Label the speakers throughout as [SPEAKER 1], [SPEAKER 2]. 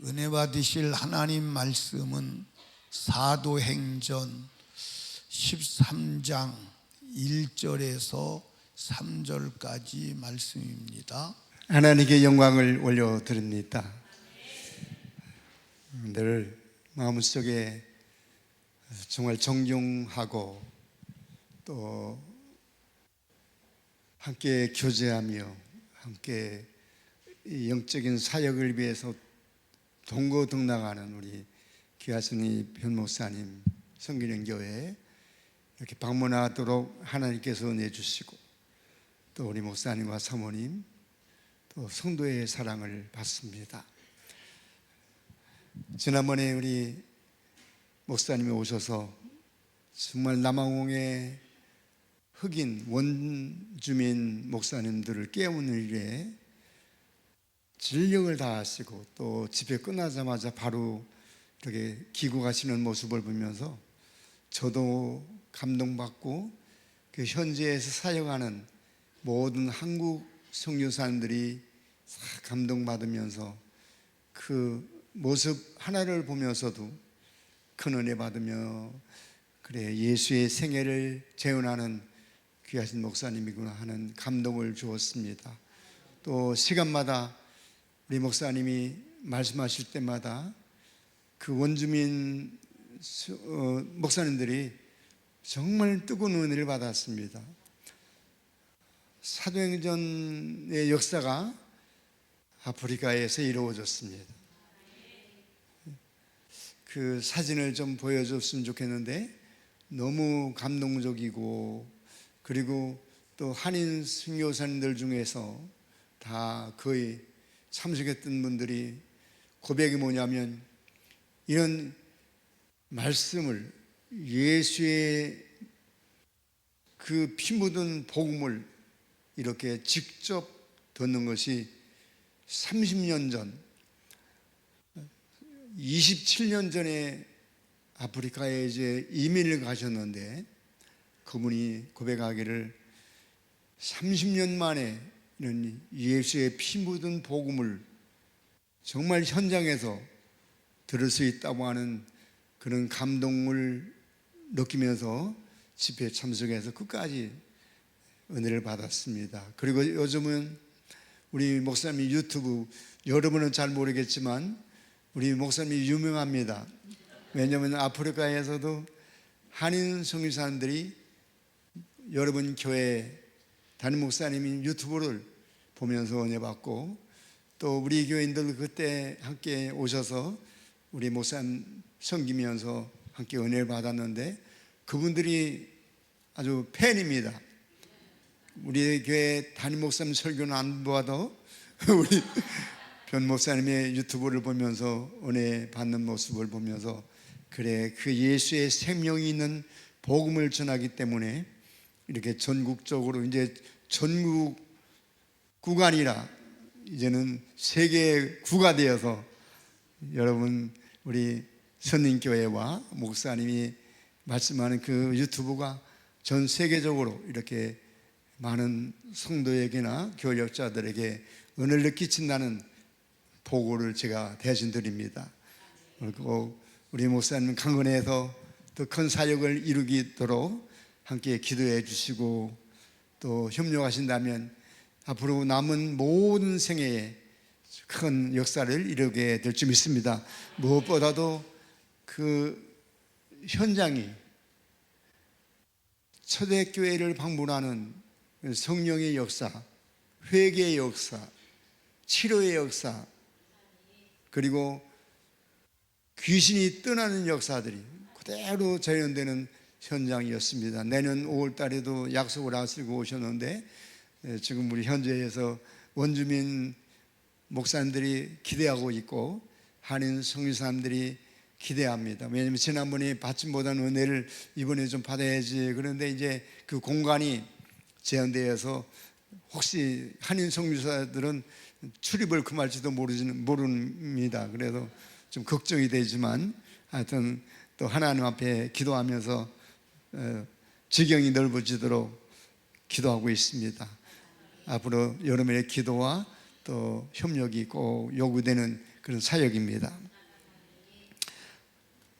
[SPEAKER 1] 은혜 받으실 하나님 말씀은 사도행전 13장 1절에서 3절까지 말씀입니다.
[SPEAKER 2] 하나님께 영광을 올려드립니다. 늘 마음속에 정말 존경하고 또 함께 교제하며 함께 영적인 사역을 위해서 동고동락하는 우리 귀하신 변 목사님 성기령교회에 이렇게 방문하도록 하나님께서 은혜 주시고 또 우리 목사님과 사모님 또 성도의 사랑을 받습니다. 지난번에 우리 목사님이 오셔서 정말 남아공의 흑인 원주민 목사님들을 깨우는 일에 진력을 다하시고 또 집회 끝나자마자 바로 이렇게 기구하시는 모습을 보면서 저도 감동받고 그 현지에서 사역하는 모든 한국 선교사님들이 감동받으면서 그 모습 하나를 보면서도 큰 은혜 받으며 그래 예수의 생애를 재현하는 귀하신 목사님이구나 하는 감동을 주었습니다. 또 시간마다 우리 목사님이 말씀하실 때마다 그 원주민 목사님들이 정말 뜨거운 은혜를 받았습니다. 사도행전의 역사가 아프리카에서 이루어졌습니다. 그 사진을 좀 보여줬으면 좋겠는데 너무 감동적이고 그리고 또 한인 선교사님들 중에서 다 거의 참석했던 분들이 고백이 뭐냐면 이런 말씀을 예수의 그 피 묻은 복음을 이렇게 직접 듣는 것이 30년 전 27년 전에 아프리카에 이제 이민을 가셨는데 그분이 고백하기를 30년 만에 이런 예수의 피 묻은 복음을 정말 현장에서 들을 수 있다고 하는 그런 감동을 느끼면서 집회에 참석해서 끝까지 은혜를 받았습니다. 그리고 요즘은 우리 목사님 유튜브 여러분은 잘 모르겠지만 우리 목사님이 유명합니다. 왜냐하면 아프리카에서도 한인 선교사님들이 여러분 교회 담임 목사님이 유튜브를 보면서 은혜 받고 또 우리 교인들 그때 함께 오셔서 우리 목사님 섬기면서 함께 은혜를 받았는데 그분들이 아주 팬입니다. 우리 교회 담임 목사님 설교는 안 보아도 우리 변 목사님의 유튜브를 보면서 은혜 받는 모습을 보면서 그래 그 예수의 생명이 있는 복음을 전하기 때문에 이렇게 전국적으로 이제 전국 구가 아니라 이제는 세계 구가 되어서 여러분 우리 선림교회와 목사님이 말씀하는 그 유튜브가 전 세계적으로 이렇게 많은 성도에게나 교역자들에게 은혜를 끼친다는 보고를 제가 대신 드립니다. 그리고 우리 목사님 강건해서 더 큰 사역을 이루도록 함께 기도해 주시고 또 협력하신다면 앞으로 남은 모든 생애에 큰 역사를 이루게 될 줄 믿습니다. 무엇보다도 그 현장이 초대교회를 방문하는 성령의 역사, 회개의 역사, 치료의 역사 그리고 귀신이 떠나는 역사들이 그대로 재현되는 현장이었습니다. 내년 5월 달에도 약속을 하시고 오셨는데 지금 우리 현지에서 원주민 목사님들이 기대하고 있고 한인 선교사님들이 기대합니다. 왜냐하면 지난번에 받지 못한 은혜를 이번에 좀 받아야지. 그런데 이제 그 공간이 제한되어서 혹시 한인 선교사들은 출입을 금할지도 모릅니다. 그래서 좀 걱정이 되지만 하여튼 또 하나님 앞에 기도하면서 지경이 넓어지도록 기도하고 있습니다. 앞으로 여러분의 기도와 또 협력이 꼭 요구되는 그런 사역입니다.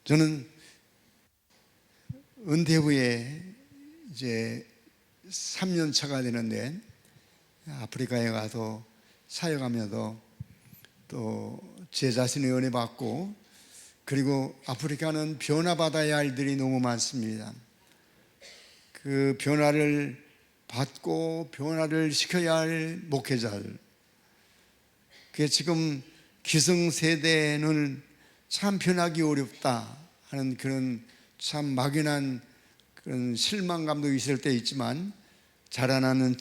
[SPEAKER 2] 저는 은퇴 후에 이제 3년 차가 되는데 아프리카에 가서 사역하면서 또 제 자신의 은혜 받고, 그리고 아프리카는 변화받아야 할 일들이 너무 많습니다. 그 변화를 받고 변화를 시켜야 할 목회자들, 그게 지금 기성세대는 참 변하기 어렵다 하는 그런 참 막연한 그런 실망감도 있을 때 있지만, 자라나는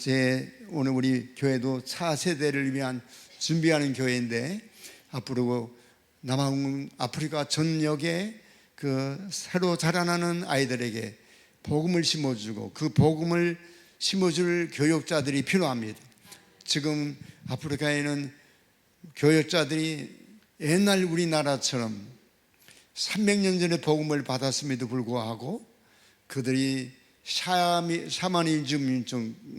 [SPEAKER 2] 오늘 우리 교회도 차세대를 위한 준비하는 교회인데, 앞으로 남아프리카 전역에 그 새로 자라나는 아이들에게 복음을 심어주고 그 복음을 심어줄 교육자들이 필요합니다. 지금 아프리카에는 교육자들이 옛날 우리나라처럼 300년 전에 복음을 받았음에도 불구하고 그들이 샤머니즘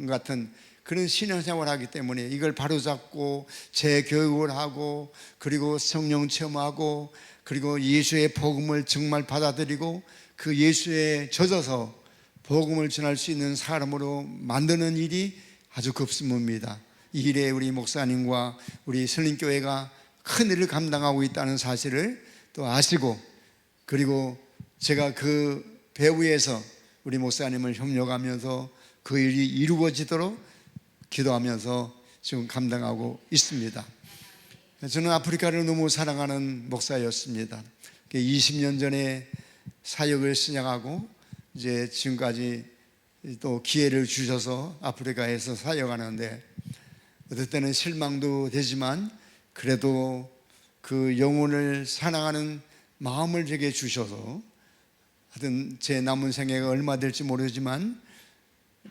[SPEAKER 2] 같은 그런 신앙생활을 하기 때문에 이걸 바로잡고 재교육을 하고, 그리고 성령 체험하고, 그리고 예수의 복음을 정말 받아들이고 그 예수에 젖어서 복음을 전할 수 있는 사람으로 만드는 일이 아주 급습니다. 이 일에 우리 목사님과 우리 선림교회가 큰 일을 감당하고 있다는 사실을 또 아시고, 그리고 제가 그 배후에서 우리 목사님을 협력하면서 그 일이 이루어지도록 기도하면서 지금 감당하고 있습니다. 저는 아프리카를 너무 사랑하는 목사였습니다. 20년 전에 사역을 시작하고 이제 지금까지 또 기회를 주셔서 아프리카에서 사역하는데, 어떨 때는 실망도 되지만 그래도 그 영혼을 사랑하는 마음을 제게 주셔서, 하여튼 제 남은 생애가 얼마 될지 모르지만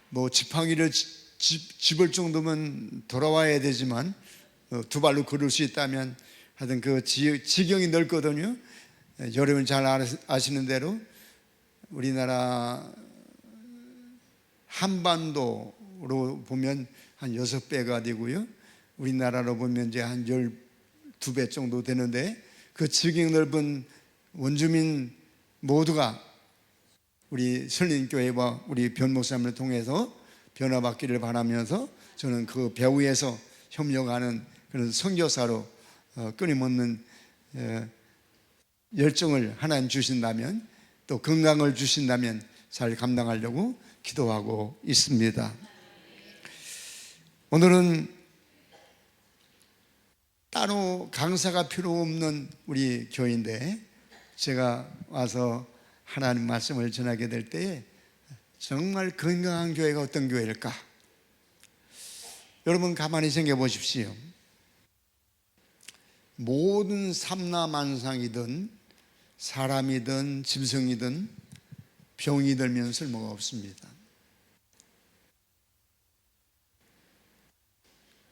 [SPEAKER 2] 뭐 지팡이를 집을 정도면 돌아와야 되지만 두 발로 걸을 수 있다면, 하여튼 그 지경이 넓거든요. 여러분 잘 아시는 대로 우리나라 한반도로 보면 한 6배가 되고요, 우리나라로 보면 이제 한 12배 정도 되는데, 그 지경 넓은 원주민 모두가 우리 선림교회와 우리 변목사님을 통해서 변화받기를 바라면서, 저는 그 배후에서 협력하는 그런 선교사로 끊임없는 열정을 하나님 주신다면, 또 건강을 주신다면 잘 감당하려고 기도하고 있습니다. 오늘은 따로 강사가 필요 없는 우리 교회인데, 제가 와서 하나님 말씀을 전하게 될 때에 정말 건강한 교회가 어떤 교회일까? 여러분 가만히 생각해 보십시오. 모든 삼라만상이든 사람이든 짐승이든 병이 들면 쓸모가 없습니다.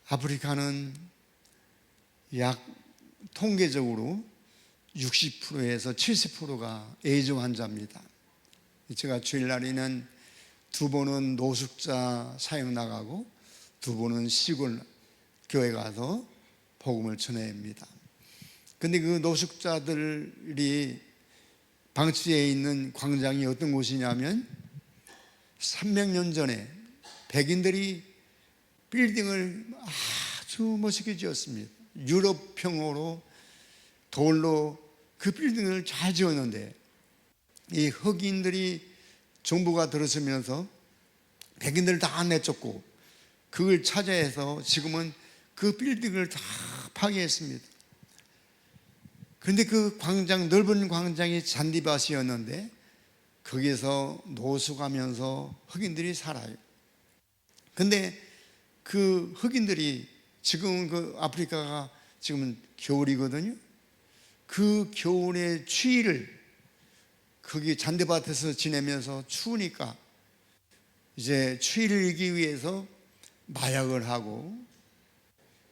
[SPEAKER 2] 아프리카는 약 통계적으로 60%에서 70%가 에이즈 환자입니다. 제가 주일날에는 2번은 노숙자 사역 나가고 2번은 시골 교회 가서 복음을 전해합니다. 근데 그 노숙자들이 방치되어 있는 광장이 어떤 곳이냐면, 300년 전에 백인들이 빌딩을 아주 멋있게 지었습니다. 유럽형으로 돌로 그 빌딩을 잘 지었는데, 이 흑인들이 정부가 들어서면서 백인들을 다 내쫓고 그걸 차지해서 지금은 그 빌딩을 다 파괴했습니다. 그런데 그 광장, 넓은 광장이 잔디밭이었는데 거기서 노숙하면서 흑인들이 살아요. 근데 그 흑인들이, 지금 그 아프리카가 지금은 겨울이거든요. 그 겨울의 추위를 거기 잔디밭에서 지내면서 추우니까 이제 추위를 이기기 위해서 마약을 하고,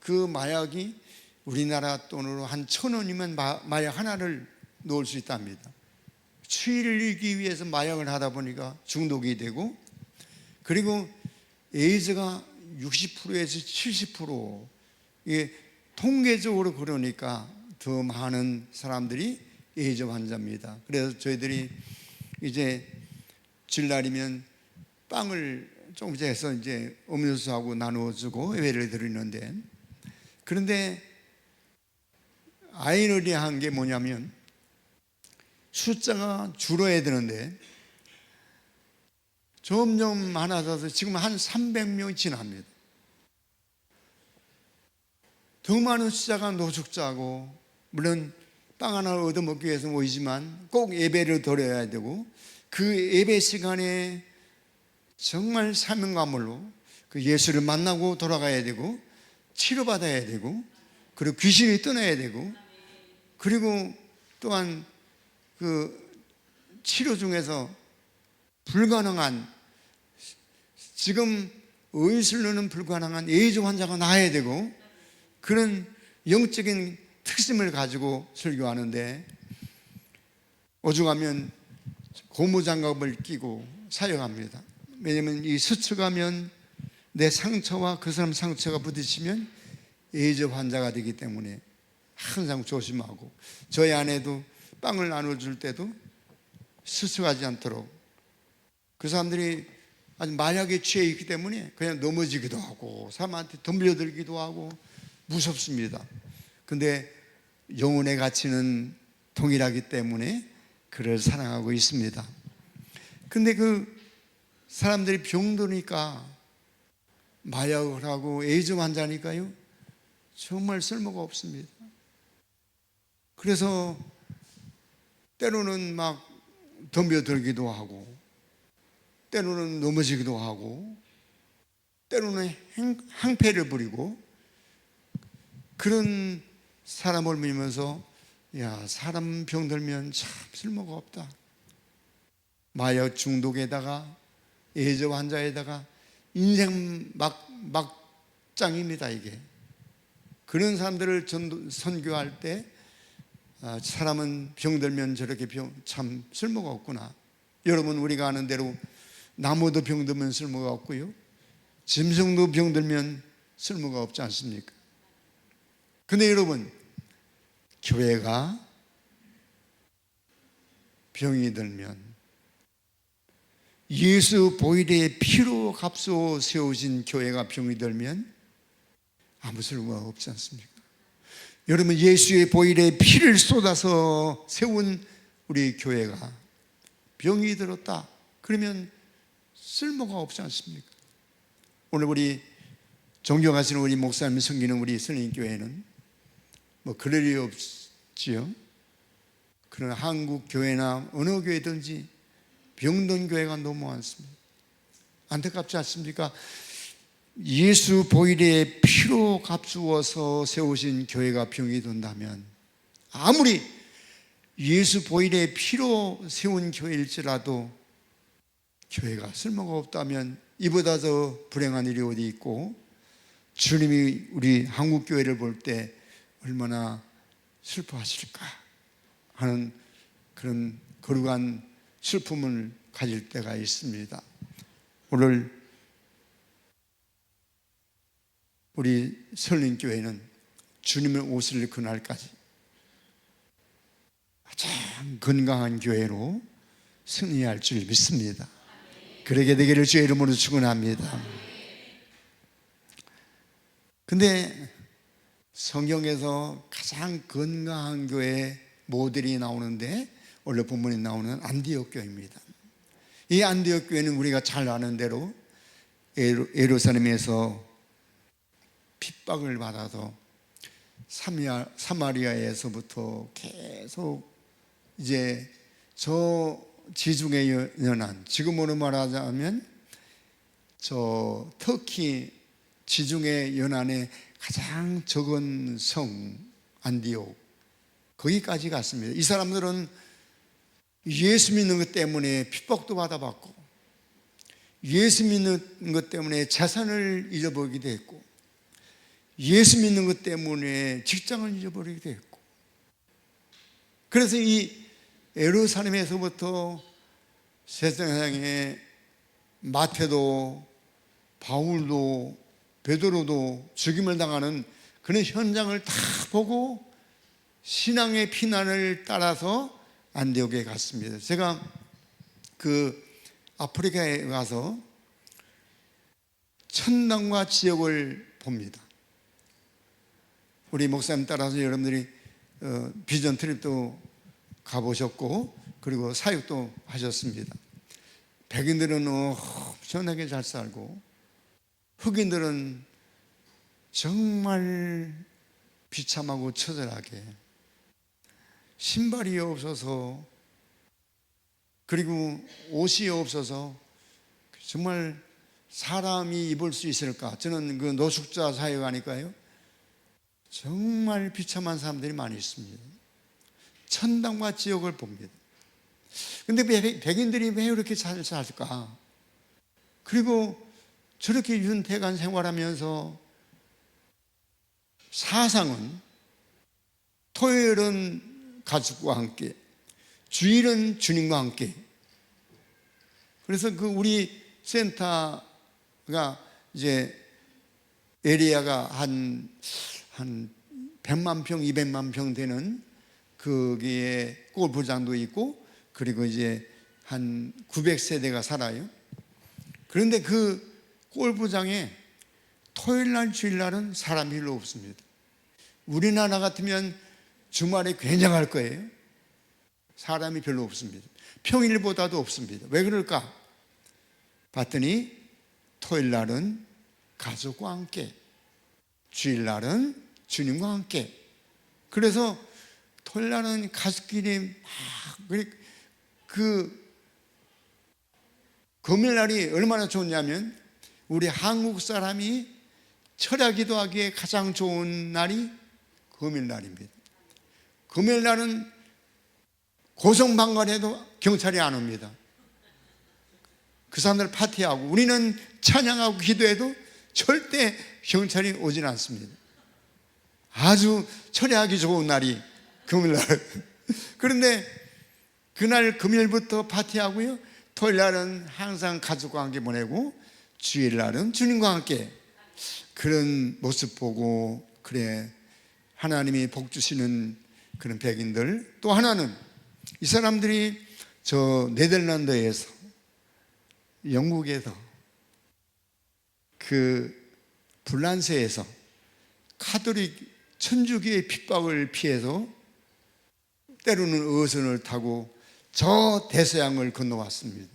[SPEAKER 2] 그 마약이 우리나라 돈으로 한 1,000원이면 마약 하나를 놓을 수 있답니다. 추위를 이기기 위해서 마약을 하다 보니까 중독이 되고, 그리고 에이즈가 60%에서 70%, 이게 통계적으로 그러니까 더 많은 사람들이 에이즈 환자입니다. 그래서 저희들이 이제 주일날이면 빵을 조금씩 해서 이제 음료수하고 나눠주고 예배를 드리는데, 그런데 아이러니한 게 뭐냐면 숫자가 줄어야 되는데 점점 많아져서 지금 한 300명이 지납니다. 더 많은 숫자가 노숙자고, 물론 빵 하나를 얻어먹기 위해서 모이지만 꼭 예배를 드려야 되고, 그 예배 시간에 정말 사명감으로 그 예수를 만나고 돌아가야 되고, 치료받아야 되고, 그리고 귀신이 떠나야 되고, 그리고 또한 그 치료 중에서 불가능한, 지금 의술로는 불가능한 에이즈 환자가 나아야 되고, 그런 영적인 특성을 가지고 설교하는데, 오죽하면 고무장갑을 끼고 사역합니다. 왜냐하면 이 스쳐가면 내 상처와 그 사람 상처가 부딪히면 에이즈 환자가 되기 때문에 항상 조심하고, 저희 아내도 빵을 나눠줄 때도 스쳐가지 않도록, 그 사람들이 아주 마약에 취해 있기 때문에 그냥 넘어지기도 하고 사람한테 덤벼들기도 하고 무섭습니다. 근데 영혼의 가치는 동일하기 때문에 그를 사랑하고 있습니다. 근데 그 사람들이 병드니까 마약을 하고 에이즈 환자니까요, 정말 쓸모가 없습니다. 그래서 때로는 막 덤벼들기도 하고, 때로는 넘어지기도 하고, 때로는 항폐를 부리고, 그런 사람을 믿으면서 야, 사람 병들면 참 쓸모가 없다. 마약 중독에다가 에이즈 환자에다가 인생 막장입니다 이게. 그런 사람들을 선교할 때 사람은 병들면 저렇게 참 쓸모가 없구나. 여러분, 우리가 아는 대로 나무도 병들면 쓸모가 없고요, 짐승도 병들면 쓸모가 없지 않습니까? 근데 여러분, 교회가 병이 들면 예수 보혈의 피로 값으로 세우신 교회가 병이 들면 아무 쓸모가 없지 않습니까? 여러분, 예수의 보혈의 피를 쏟아서 세운 우리 교회가 병이 들었다 그러면 쓸모가 없지 않습니까? 오늘 우리 존경하시는 우리 목사님 섬기는 우리 선림교회는 뭐 그럴 리 없지요. 그러나 한국 교회나 어느 교회든지 병든 교회가 너무 많습니다. 안타깝지 않습니까? 예수 보혈의 피로 값주어서 세우신 교회가 병이 든다면, 아무리 예수 보혈의 피로 세운 교회일지라도 교회가 쓸모가 없다면 이보다 더 불행한 일이 어디 있고, 주님이 우리 한국 교회를 볼 때 얼마나 슬퍼하실까 하는 그런 거룩한 슬픔을 가질 때가 있습니다. 오늘 우리 설림교회는 주님의 오실 그날까지 가장 건강한 교회로 승리할 줄 믿습니다. 그러게 되기를 주의 이름으로 축원합니다. 근데 성경에서 가장 건강한 교회 모델이 나오는데 원래 본문에 나오는 안디옥 교회입니다. 이 안디옥 교회는 우리가 잘 아는 대로 예루살렘에서 핍박을 받아서 사마리아에서부터 계속 이제 저 지중해 연안, 지금으로 말하자면 저 터키 지중해 연안에 가장 적은 성 안디옥, 거기까지 갔습니다. 이 사람들은 예수 믿는 것 때문에 핍박도 받아봤고, 예수 믿는 것 때문에 재산을 잃어버리기도 했고, 예수 믿는 것 때문에 직장을 잃어버리기도 했고, 그래서 이 예루살렘에서부터 세상에 마태도 바울도 베드로도 죽임을 당하는 그런 현장을 다 보고 신앙의 피난을 따라서 안디옥에 갔습니다. 제가 그 아프리카에 가서 천당과 지옥을 봅니다. 우리 목사님 따라서 여러분들이 비전 트립도 가보셨고 그리고 사역도 하셨습니다. 백인들은 엄청나게 잘 살고 흑인들은 정말 비참하고 처절하게 신발이 없어서 그리고 옷이 없어서 정말 사람이 입을 수 있을까? 저는 그 노숙자 사역하니까요 정말 비참한 사람들이 많이 있습니다. 천당과 지옥을 봅니다. 근데 백인들이 왜 이렇게 잘 살까? 그리고 저렇게 윤택한 생활하면서 사상은 토요일은 가족과 함께, 주일은 주님과 함께. 그래서 그 우리 센터가 이제 에리아가 한 100만 평, 200만 평 되는 거기에 골프장도 있고 그리고 이제 한 900세대가 살아요. 그런데 그 골프장에 토요일날 주일날은 사람이 별로 없습니다. 우리나라 같으면 주말에 굉장할 거예요. 사람이 별로 없습니다. 평일보다도 없습니다. 왜 그럴까? 봤더니 토요일날은 가족과 함께, 주일날은 주님과 함께. 그래서 토요일날은 가족끼리 금요일날이 얼마나 좋냐면 우리 한국 사람이 철야 기도하기에 가장 좋은 날이 금요일날입니다. 금요일날은 고성방가해도 경찰이 안 옵니다. 그 사람들 파티하고 우리는 찬양하고 기도해도 절대 경찰이 오진 않습니다. 아주 철야하기 좋은 날이 금요일날. 그런데 그날 금요일부터 파티하고요 토요일날은 항상 가족과 함께 보내고 주일날은 주님과 함께. 그런 모습 보고 그래 하나님이 복 주시는 그런 백인들. 또 하나는 이 사람들이 저 네덜란드에서 영국에서 그 불란서에서 카톨릭 천주교의 핍박을 피해서 때로는 어선을 타고 저 대서양을 건너왔습니다.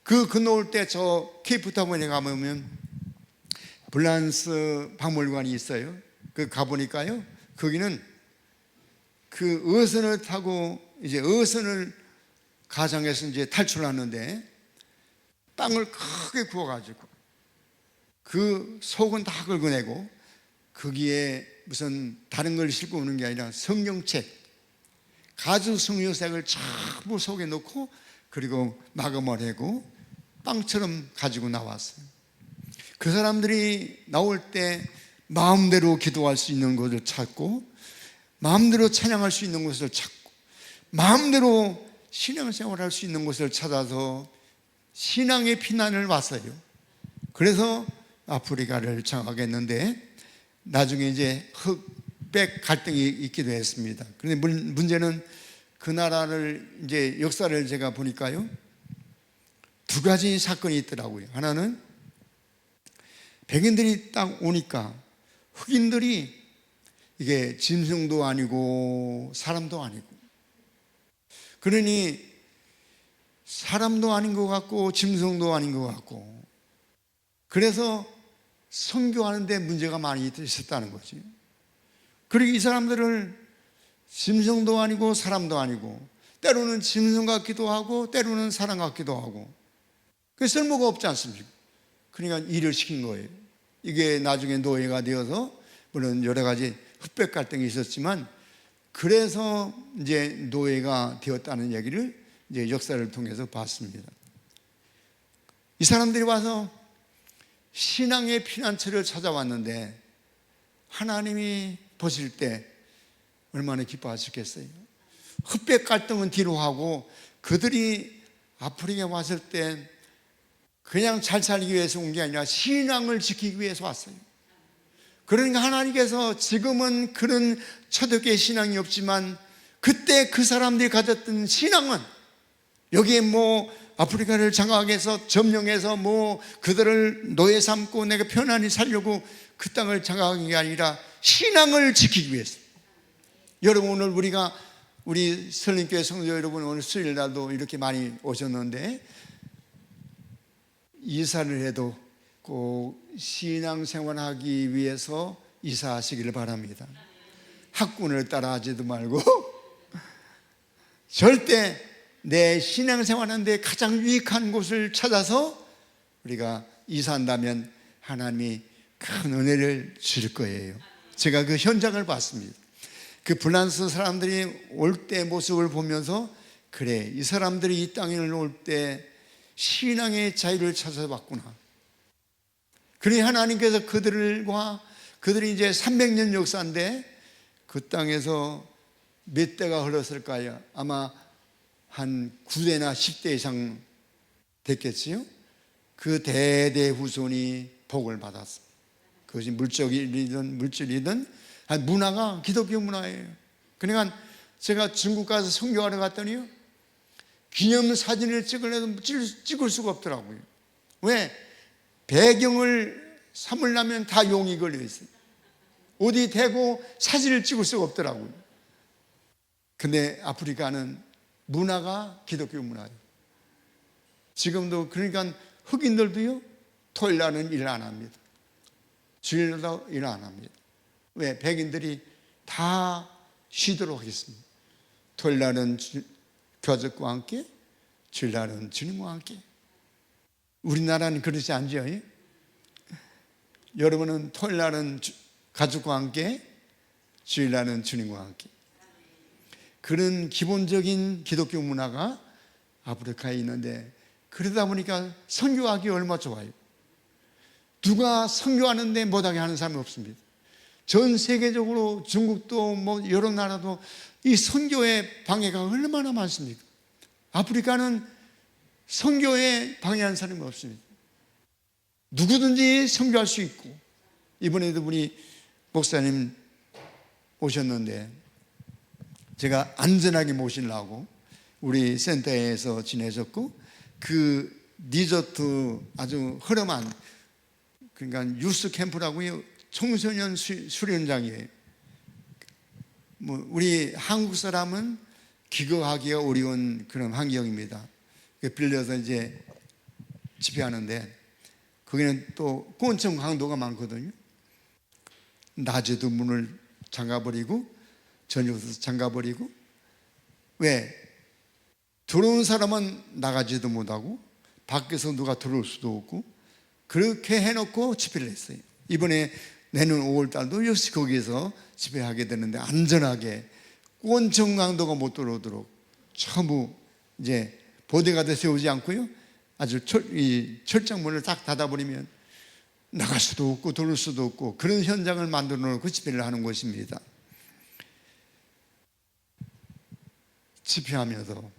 [SPEAKER 2] 그 건너올 때 저 케이프타운에 가보면 불란서 박물관이 있어요. 그 가보니까요 거기는 그 어선을 타고 이제 어선을 가장해서 이제 탈출하는데 땅을 크게 구워가지고 그 속은 다 긁어내고 거기에 무슨 다른 걸 싣고 오는 게 아니라 성경책, 가죽 성경책을 전부 속에 넣고 그리고 마감을 하고 빵처럼 가지고 나왔어요. 그 사람들이 나올 때 마음대로 기도할 수 있는 곳을 찾고 마음대로 찬양할 수 있는 곳을 찾고 마음대로 신앙생활 할 수 있는 곳을 찾아서 신앙의 피난을 왔어요. 그래서 아프리카를 장악했는데 나중에 이제 흑백 갈등이 있기도 했습니다. 그런데 문제는 그 나라를 이제 역사를 제가 보니까요 두 가지 사건이 있더라고요. 하나는 백인들이 딱 오니까 흑인들이 이게 짐승도 아니고 사람도 아니고 그러니 사람도 아닌 것 같고 짐승도 아닌 것 같고 그래서 선교하는데 문제가 많이 있었다는 거지. 그리고 이 사람들을 짐승도 아니고 사람도 아니고 때로는 짐승 같기도 하고 때로는 사람 같기도 하고 그 쓸모가 없지 않습니까? 그러니까 일을 시킨 거예요. 이게 나중에 노예가 되어서 물론 여러 가지 흑백 갈등이 있었지만 그래서 이제 노예가 되었다는 얘기를 이제 역사를 통해서 봤습니다. 이 사람들이 와서 신앙의 피난처를 찾아왔는데 하나님이 보실 때 얼마나 기뻐하셨겠어요. 흑백 갈등은 뒤로 하고 그들이 아프리카에 왔을 때 그냥 잘 살기 위해서 온 게 아니라 신앙을 지키기 위해서 왔어요. 그러니까 하나님께서 지금은 그런 초대교회 신앙이 없지만 그때 그 사람들이 가졌던 신앙은 여기에 뭐 아프리카를 장악해서 점령해서 뭐 그들을 노예 삼고 내가 편안히 살려고 그 땅을 장악한 게 아니라 신앙을 지키기 위해서. 여러분, 오늘 우리 설림교회 성도 여러분, 오늘 수요일 날도 이렇게 많이 오셨는데 이사를 해도 꼭 신앙생활하기 위해서 이사하시기를 바랍니다. 학군을 따라하지도 말고 절대 내 신앙생활하는데 가장 유익한 곳을 찾아서 우리가 이사한다면 하나님이 큰 은혜를 줄 거예요. 제가 그 현장을 봤습니다. 그 프랑스 사람들이 올 때 모습을 보면서 그래, 이 사람들이 이 땅에 올 때 신앙의 자유를 찾아봤구나. 그러니 하나님께서 그들이 이제 300년 역사인데 그 땅에서 몇 대가 흘렀을까요? 아마 한 9대나 10대 이상 됐겠지요? 그 대대 후손이 복을 받았어. 그것이 물질이든 문화가 기독교 문화예요. 그러니까 제가 중국 가서 선교하러 갔더니요, 기념사진을 찍으려도 찍을 수가 없더라고요. 왜? 배경을 삼으려면 다 용이 걸려 있어요. 어디 대고 사진을 찍을 수가 없더라고요. 근데 아프리카는 문화가 기독교 문화예요. 지금도 그러니까 흑인들도요, 토요일 날은 일 안 합니다. 주일날도 일 안 합니다. 왜? 백인들이 다 쉬도록 하겠습니다. 토요일 날은 가족과 함께, 주일 날은 주님과 함께. 우리나라는 그렇지 않죠? 여러분은 토요일 날은 가족과 함께, 주일 날은 주님과 함께. 그런 기본적인 기독교 문화가 아프리카에 있는데, 그러다 보니까 선교하기 얼마나 좋아요. 누가 선교하는데 못하게 하는 사람이 없습니다. 전 세계적으로 중국도 뭐 여러 나라도 이 선교의 방해가 얼마나 많습니까? 아프리카는 선교에 방해하는 사람이 없습니다. 누구든지 선교할 수 있고, 이번에도 우리 목사님 오셨는데 제가 안전하게 모시려고 우리 센터에서 지내셨고, 그 리조트 아주 허름한, 그러니까 유스 캠프라고요, 청소년 수련장이에요. 뭐 우리 한국 사람은 기거하기가 어려운 그런 환경입니다. 빌려서 이제 집회하는데 거기는 또 꼰청 강도가 많거든요. 낮에도 문을 잠가버리고 저녁에도 잠가버리고, 왜? 들어온 사람은 나가지도 못하고 밖에서 누가 들어올 수도 없고, 그렇게 해놓고 집회를 했어요. 이번에 내년 5월 달도 역시 거기에서 집회하게 되는데 안전하게 꼰청 강도가 못 들어오도록 전부 이제 보디가드 세우지 않고요, 아주 철장문을 딱 닫아버리면 나갈 수도 없고 들어올 수도 없고, 그런 현장을 만들어 놓고 집회를 하는 것입니다. 집회하면서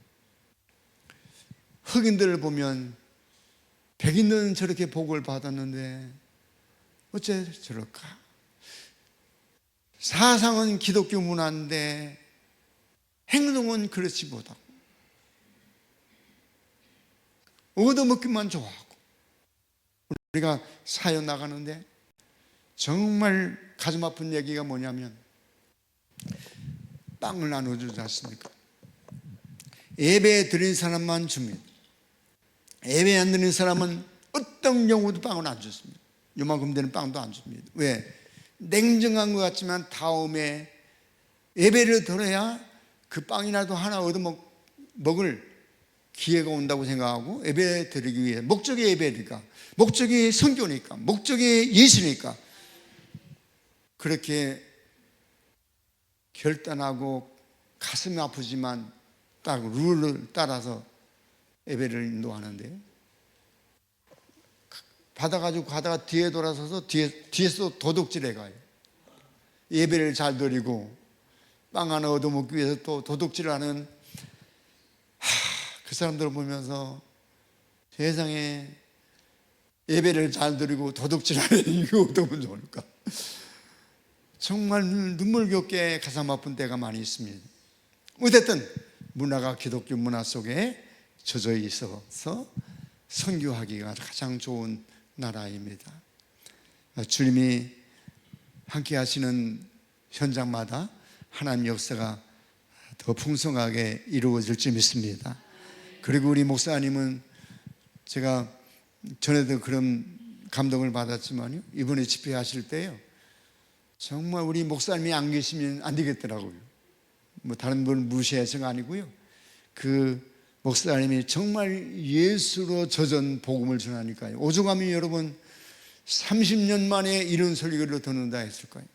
[SPEAKER 2] 흑인들을 보면 백인들은 저렇게 복을 받았는데 어째 저럴까? 사상은 기독교 문화인데 행동은 그렇지 못하고 얻어먹기만 좋아하고. 우리가 사연 나가는데 정말 가슴 아픈 얘기가 뭐냐면, 빵을 나눠주지 않습니까? 예배 드린 사람만 줍니다. 예배 안 드리는 사람은 어떤 경우도 빵을 안 줬습니다. 요만큼 되는 빵도 안 줍니다. 왜? 냉정한 것 같지만 다음에 예배를 드려야 그 빵이라도 하나 얻어먹을 기회가 온다고 생각하고, 예배 드리기 위해, 목적이 예배니까, 목적이 선교니까, 목적이 예수니까 그렇게 결단하고 가슴이 아프지만 딱 룰을 따라서 예배를 인도하는데, 받아가지고 가다가 뒤에 돌아서서 뒤에서 도둑질해 가요. 예배를 잘 드리고 빵 하나 얻어먹기 위해서 또 도둑질하는 그 사람들을 보면서 세상에 예배를 잘 드리고 도둑질하는 이거 어떻게 좋을까? 정말 눈물겹게 가슴 아픈 때가 많이 있습니다. 어쨌든 문화가 기독교 문화 속에 젖어 있어서 선교하기가 가장 좋은 나라입니다. 주님이 함께 하시는 현장마다 하나님 역사가 더 풍성하게 이루어질 줄 믿습니다. 그리고 우리 목사님은 제가 전에도 그런 감동을 받았지만요, 이번에 집회하실 때요, 정말 우리 목사님이 안 계시면 안 되겠더라고요. 뭐 다른 분 무시해서가 아니고요, 그 목사님이 정말 예수로 젖은 복음을 전하니까요, 오죽하면 여러분 30년 만에 이런 설교를 듣는다 했을까요?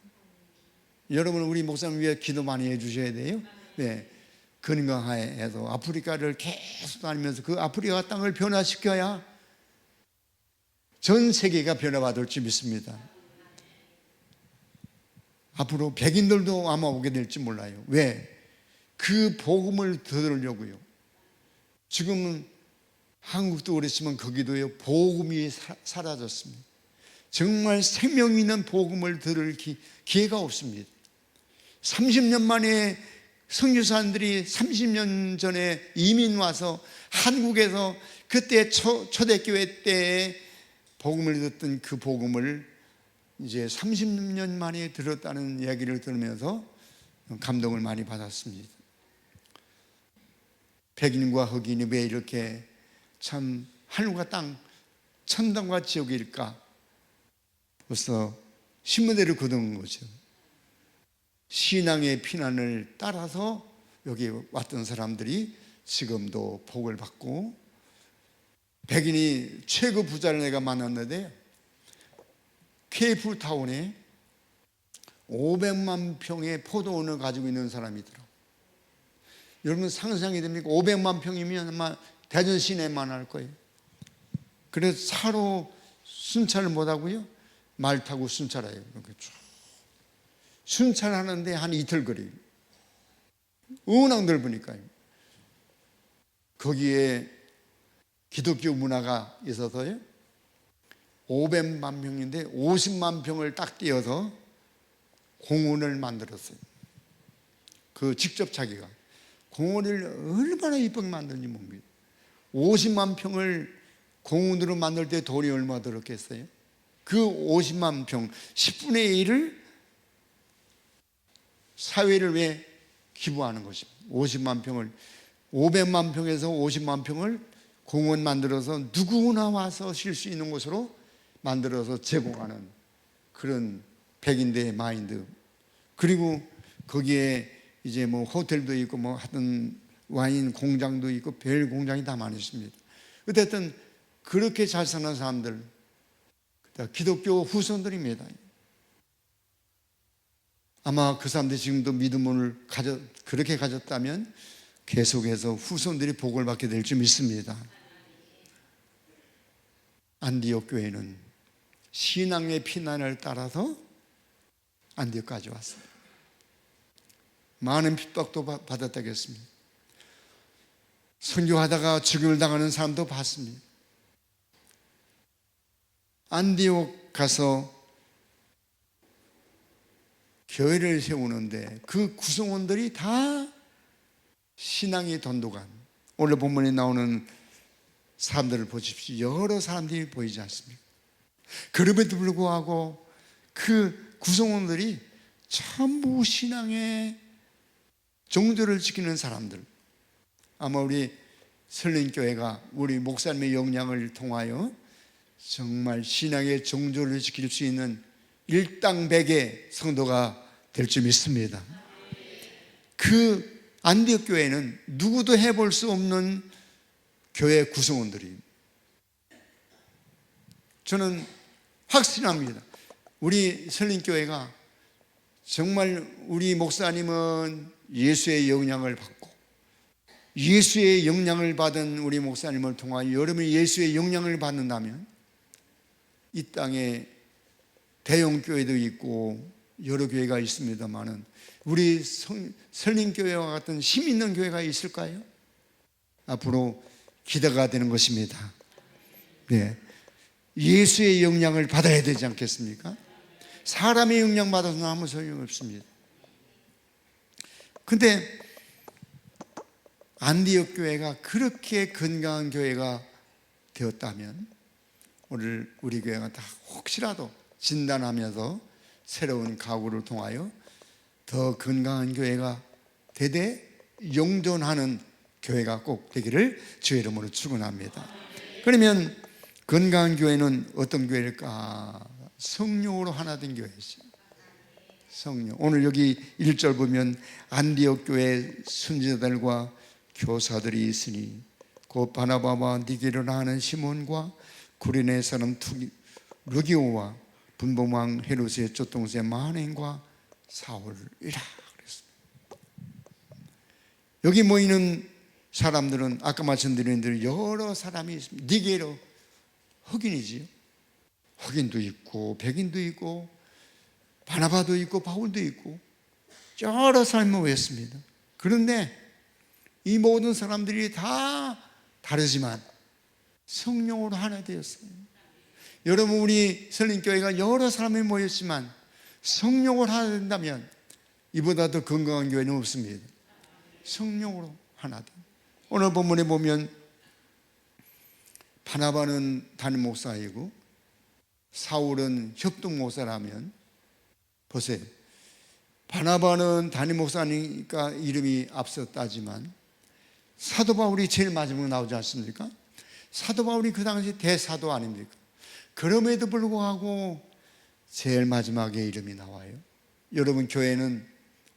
[SPEAKER 2] 여러분은 우리 목사님 위해 기도 많이 해주셔야 돼요. 네, 건강해서 아프리카를 계속 다니면서 그 아프리카 땅을 변화시켜야 전 세계가 변화받을 줄 믿습니다. 앞으로 백인들도 아마 오게 될지 몰라요. 왜? 그 복음을 들으려고요. 지금은 한국도 그랬지만 거기도요, 복음이 사라졌습니다. 정말 생명 있는 복음을 들을 기회가 없습니다. 30년 만에 선교사님들이 30년 전에 이민 와서 한국에서 그때 초대교회 때에 복음을 듣던 그 복음을 이제 30년 만에 들었다는 이야기를 들으면서 감동을 많이 받았습니다. 백인과 흑인이 왜 이렇게 참 하늘과 땅, 천당과 지옥일까? 벌써 신문대를 거둔 거죠. 신앙의 피난을 따라서 여기 왔던 사람들이 지금도 복을 받고, 백인이 최고 부자를 내가 만났는데 케이프타운에 500만 평의 포도원을 가지고 있는 사람이더라고요. 여러분 상상이 됩니까? 500만 평이면 아마 대전 시내만 할 거예요. 그래서 차로 순찰을 못하고요, 말 타고 순찰해요. 이렇게 쭉 순찰하는데 한 이틀 거리예요. 워낙 넓으니까요. 거기에 기독교 문화가 있어서요, 500만 평인데 50만 평을 딱 띄어서 공원을 만들었어요. 그 직접 자기가 공원을 얼마나 이쁘게 만드는지 봅니다. 50만 평을 공원으로 만들 때 돈이 얼마 들었겠어요? 그 50만 평 10분의 1을 사회를 왜 기부하는 것입니다. 50만 평을 500만 평에서 50만 평을 공원 만들어서 누구나 와서 쉴 수 있는 곳으로 만들어서 제공하는 그런 백인들의 마인드. 그리고 거기에 이제 뭐 호텔도 있고 뭐 하여튼 와인 공장도 있고 별 공장이 다 많이 있습니다. 어쨌든 그렇게 잘 사는 사람들, 기독교 후손들입니다. 아마 그 사람들이 지금도 믿음을 그렇게 가졌다면 계속해서 후손들이 복을 받게 될 줄 믿습니다. 안디옥 교회는 신앙의 피난을 따라서 안디옥까지 왔어요. 많은 핍박도 받았다고 했습니다. 선교하다가 죽임을 당하는 사람도 봤습니다. 안디옥 가서 교회를 세우는데 그 구성원들이 다 신앙이 돈독한, 오늘 본문에 나오는 사람들을 보십시오. 여러 사람들이 보이지 않습니까? 그럼에도 불구하고 그 구성원들이 전부 신앙의 정도를 지키는 사람들. 아마 우리 설린교회가 우리 목사님의 역량을 통하여 정말 신앙의 정조를 지킬 수 있는 일당백의 성도가 될 줄 믿습니다. 그 안디옥 교회는 누구도 해볼 수 없는 교회 구성원들이, 저는 확신합니다. 우리 설린교회가 정말 우리 목사님은 예수의 영향을 받고 예수의 영향을 받은 우리 목사님을 통하여 여러분이 예수의 영향을 받는다면 이 땅에 대형 교회도 있고 여러 교회가 있습니다만은 우리 설린교회와 같은 힘 있는 교회가 있을까요? 앞으로 기대가 되는 것입니다. 네, 예수의 영향을 받아야 되지 않겠습니까? 사람의 영향 받아서 아무 소용이 없습니다. 근데 안디옥 교회가 그렇게 건강한 교회가 되었다면 오늘 우리 교회가 다 혹시라도 진단하면서 새로운 가구를 통하여 더 건강한 교회가 되되 영존하는 교회가 꼭 되기를 주의 이름으로 축원합니다. 그러면 건강한 교회는 어떤 교회일까? 성령으로 하나 된 교회죠. 성령. 오늘 여기 1절 보면 안디옥 교회 순지자들과 교사들이 있으니 곧 바나바와 니게르라 하는 시몬과 구레네 사람 루기오와 분봉왕 헤롯의 쫓동생 마은행과 사울이라 그랬습니다. 여기 모이는 사람들은 아까 말씀드린 대로 여러 사람이 있습니다. 니게르 흑인이지요. 흑인도 있고 백인도 있고 바나바도 있고 바울도 있고 여러 사람이 모였습니다. 그런데 이 모든 사람들이 다 다르지만 성령으로 하나 되었어요. 여러분, 우리 설린교회가 여러 사람이 모였지만 성령으로 하나 된다면 이보다 더 건강한 교회는 없습니다. 성령으로 하나 된. 오늘 본문에 보면 바나바는 담임 목사이고 사울은 협동 목사라면 보세요. 바나바는 담임 목사니까 이름이 앞섰다지만 사도 바울이 제일 마지막에 나오지 않습니까? 사도 바울이 그 당시 대사도 아닙니까? 그럼에도 불구하고 제일 마지막에 이름이 나와요. 여러분, 교회는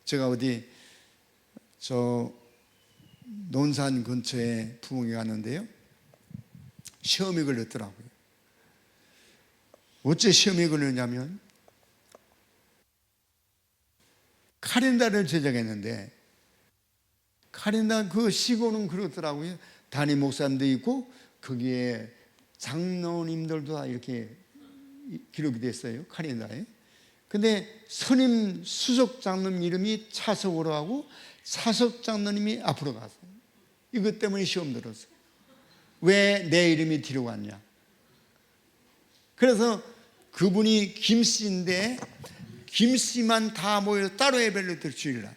[SPEAKER 2] 제가 어디 논산 근처에 부흥회 갔는데요, 시험이 걸렸더라고요. 어째 시험이 걸렸냐면 카렌다를 제작했는데 카렌다 그 시고는 그렇더라고요. 담임 목사님도 있고 거기에 장로님들도 다 이렇게 기록이 됐어요, 카렌다에. 근데 선임 수석 장로님 이름이 차석으로 하고 차석 장로님이 앞으로 갔어요. 이것 때문에 시험 들었어요. 왜 내 이름이 뒤로 갔냐. 그래서 그분이 김씨인데 김씨만 다 모여서 따로 예배를 드릴 주일날.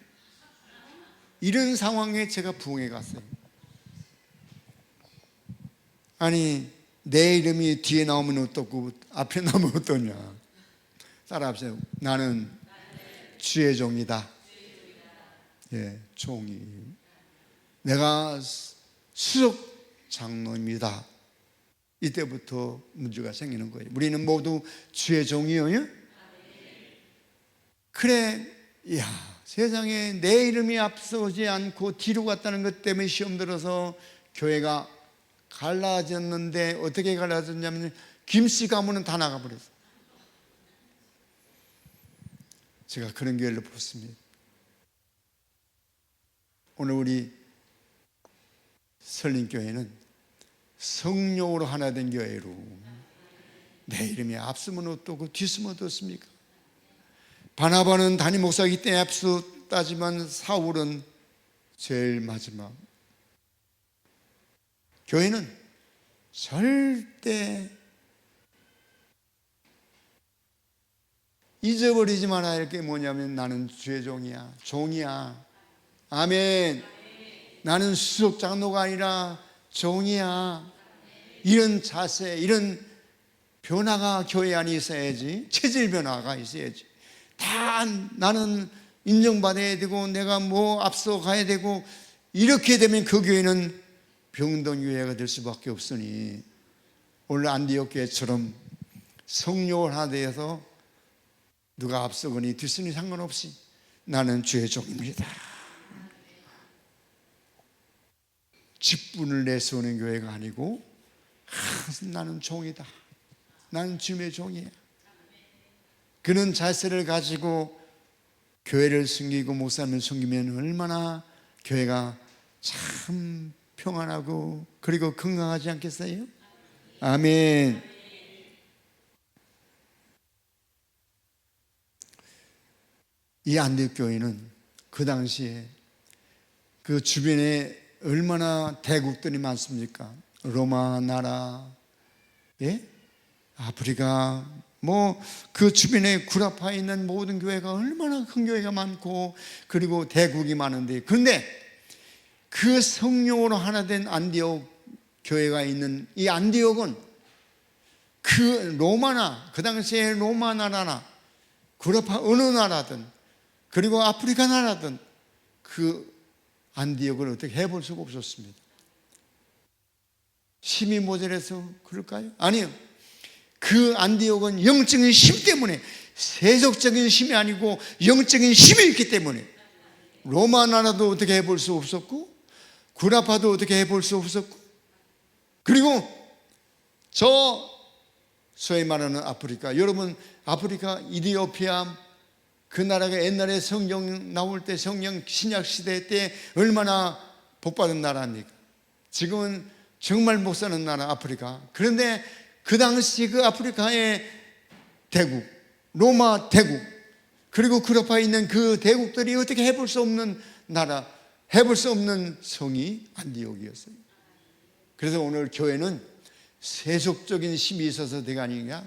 [SPEAKER 2] 이런 상황에 제가 부흥회 갔어요. 아니, 내 이름이 뒤에 나오면 어떻고 앞에 나오면 어떠냐. 따라합시다. 나는 주의 종이다. 예, 종이. 내가 수석 장로입니다. 이때부터 문제가 생기는 거예요. 우리는 모두 주의 종이요. 그래, 야, 세상에 내 이름이 앞서지 않고 뒤로 갔다는 것 때문에 시험 들어서 교회가 갈라졌는데, 어떻게 갈라졌냐면 김씨 가문은 다 나가버렸어요. 제가 그런 교회를 봤습니다. 오늘 우리 설린교회는 성령으로 하나 된 교회로, 내 이름이 앞서면 어떻고 뒤서면 어떻습니까? 바나바는 담임 목사이기 때문에 앞섰다지만 사울은 제일 마지막. 교회는 절대 잊어버리지 말아야 할 게 뭐냐면 나는 주의 종이야. 종이야. 아멘. 나는 수석 장로가 아니라 종이야. 이런 자세, 이런 변화가 교회 안에 있어야지. 체질 변화가 있어야지. 다 나는 인정받아야 되고 내가 뭐 앞서 가야 되고, 이렇게 되면 그 교회는 병든 교회가 될 수밖에 없으니 오늘 안디옥 교회처럼 성령을 하나 되어서 누가 앞서거니 뒤서니 상관없이 나는 주의 종입니다. 직분을 내세우는 교회가 아니고 나는 종이다. 나는 주님의 종이야. 그런 자세를 가지고 교회를 섬기고 목사님을 섬기면 얼마나 교회가 참 평안하고 그리고 건강하지 않겠어요? 아멘. 이 안디옥 교회는 그 당시에 그 주변에 얼마나 대국들이 많습니까? 로마 나라, 예? 아프리카, 뭐 그 주변에 구라파에 있는 모든 교회가 얼마나 큰 교회가 많고, 그리고 대국이 많은데, 그런데 그 성령으로 하나 된 안디옥 교회가 있는 이 안디옥은 그 로마나, 그 당시에 로마 나라나 구라파 어느 나라든, 그리고 아프리카 나라든 그 안디옥을 어떻게 해볼 수가 없었습니다. 힘이 모자라서 그럴까요? 아니요. 그 안디옥은 영적인 힘 때문에, 세속적인 힘이 아니고 영적인 힘이 있기 때문에 로마 나라도 어떻게 해볼 수 없었고, 구라파도 어떻게 해볼 수 없었고, 그리고 저 소위 말하는 아프리카, 여러분 아프리카 이디오피아, 그 나라가 옛날에 성경 나올 때, 성경 신약 시대 때 얼마나 복받은 나라입니까? 지금은 정말 못 사는 나라 아프리카. 그런데 그 당시 그 아프리카의 대국, 로마 대국, 그리고 구라파에 있는 그 대국들이 어떻게 해볼 수 없는 나라, 해볼 수 없는 성이 안디옥이었어요. 그래서 오늘 교회는 세속적인 힘이 있어서 대가 아니냐,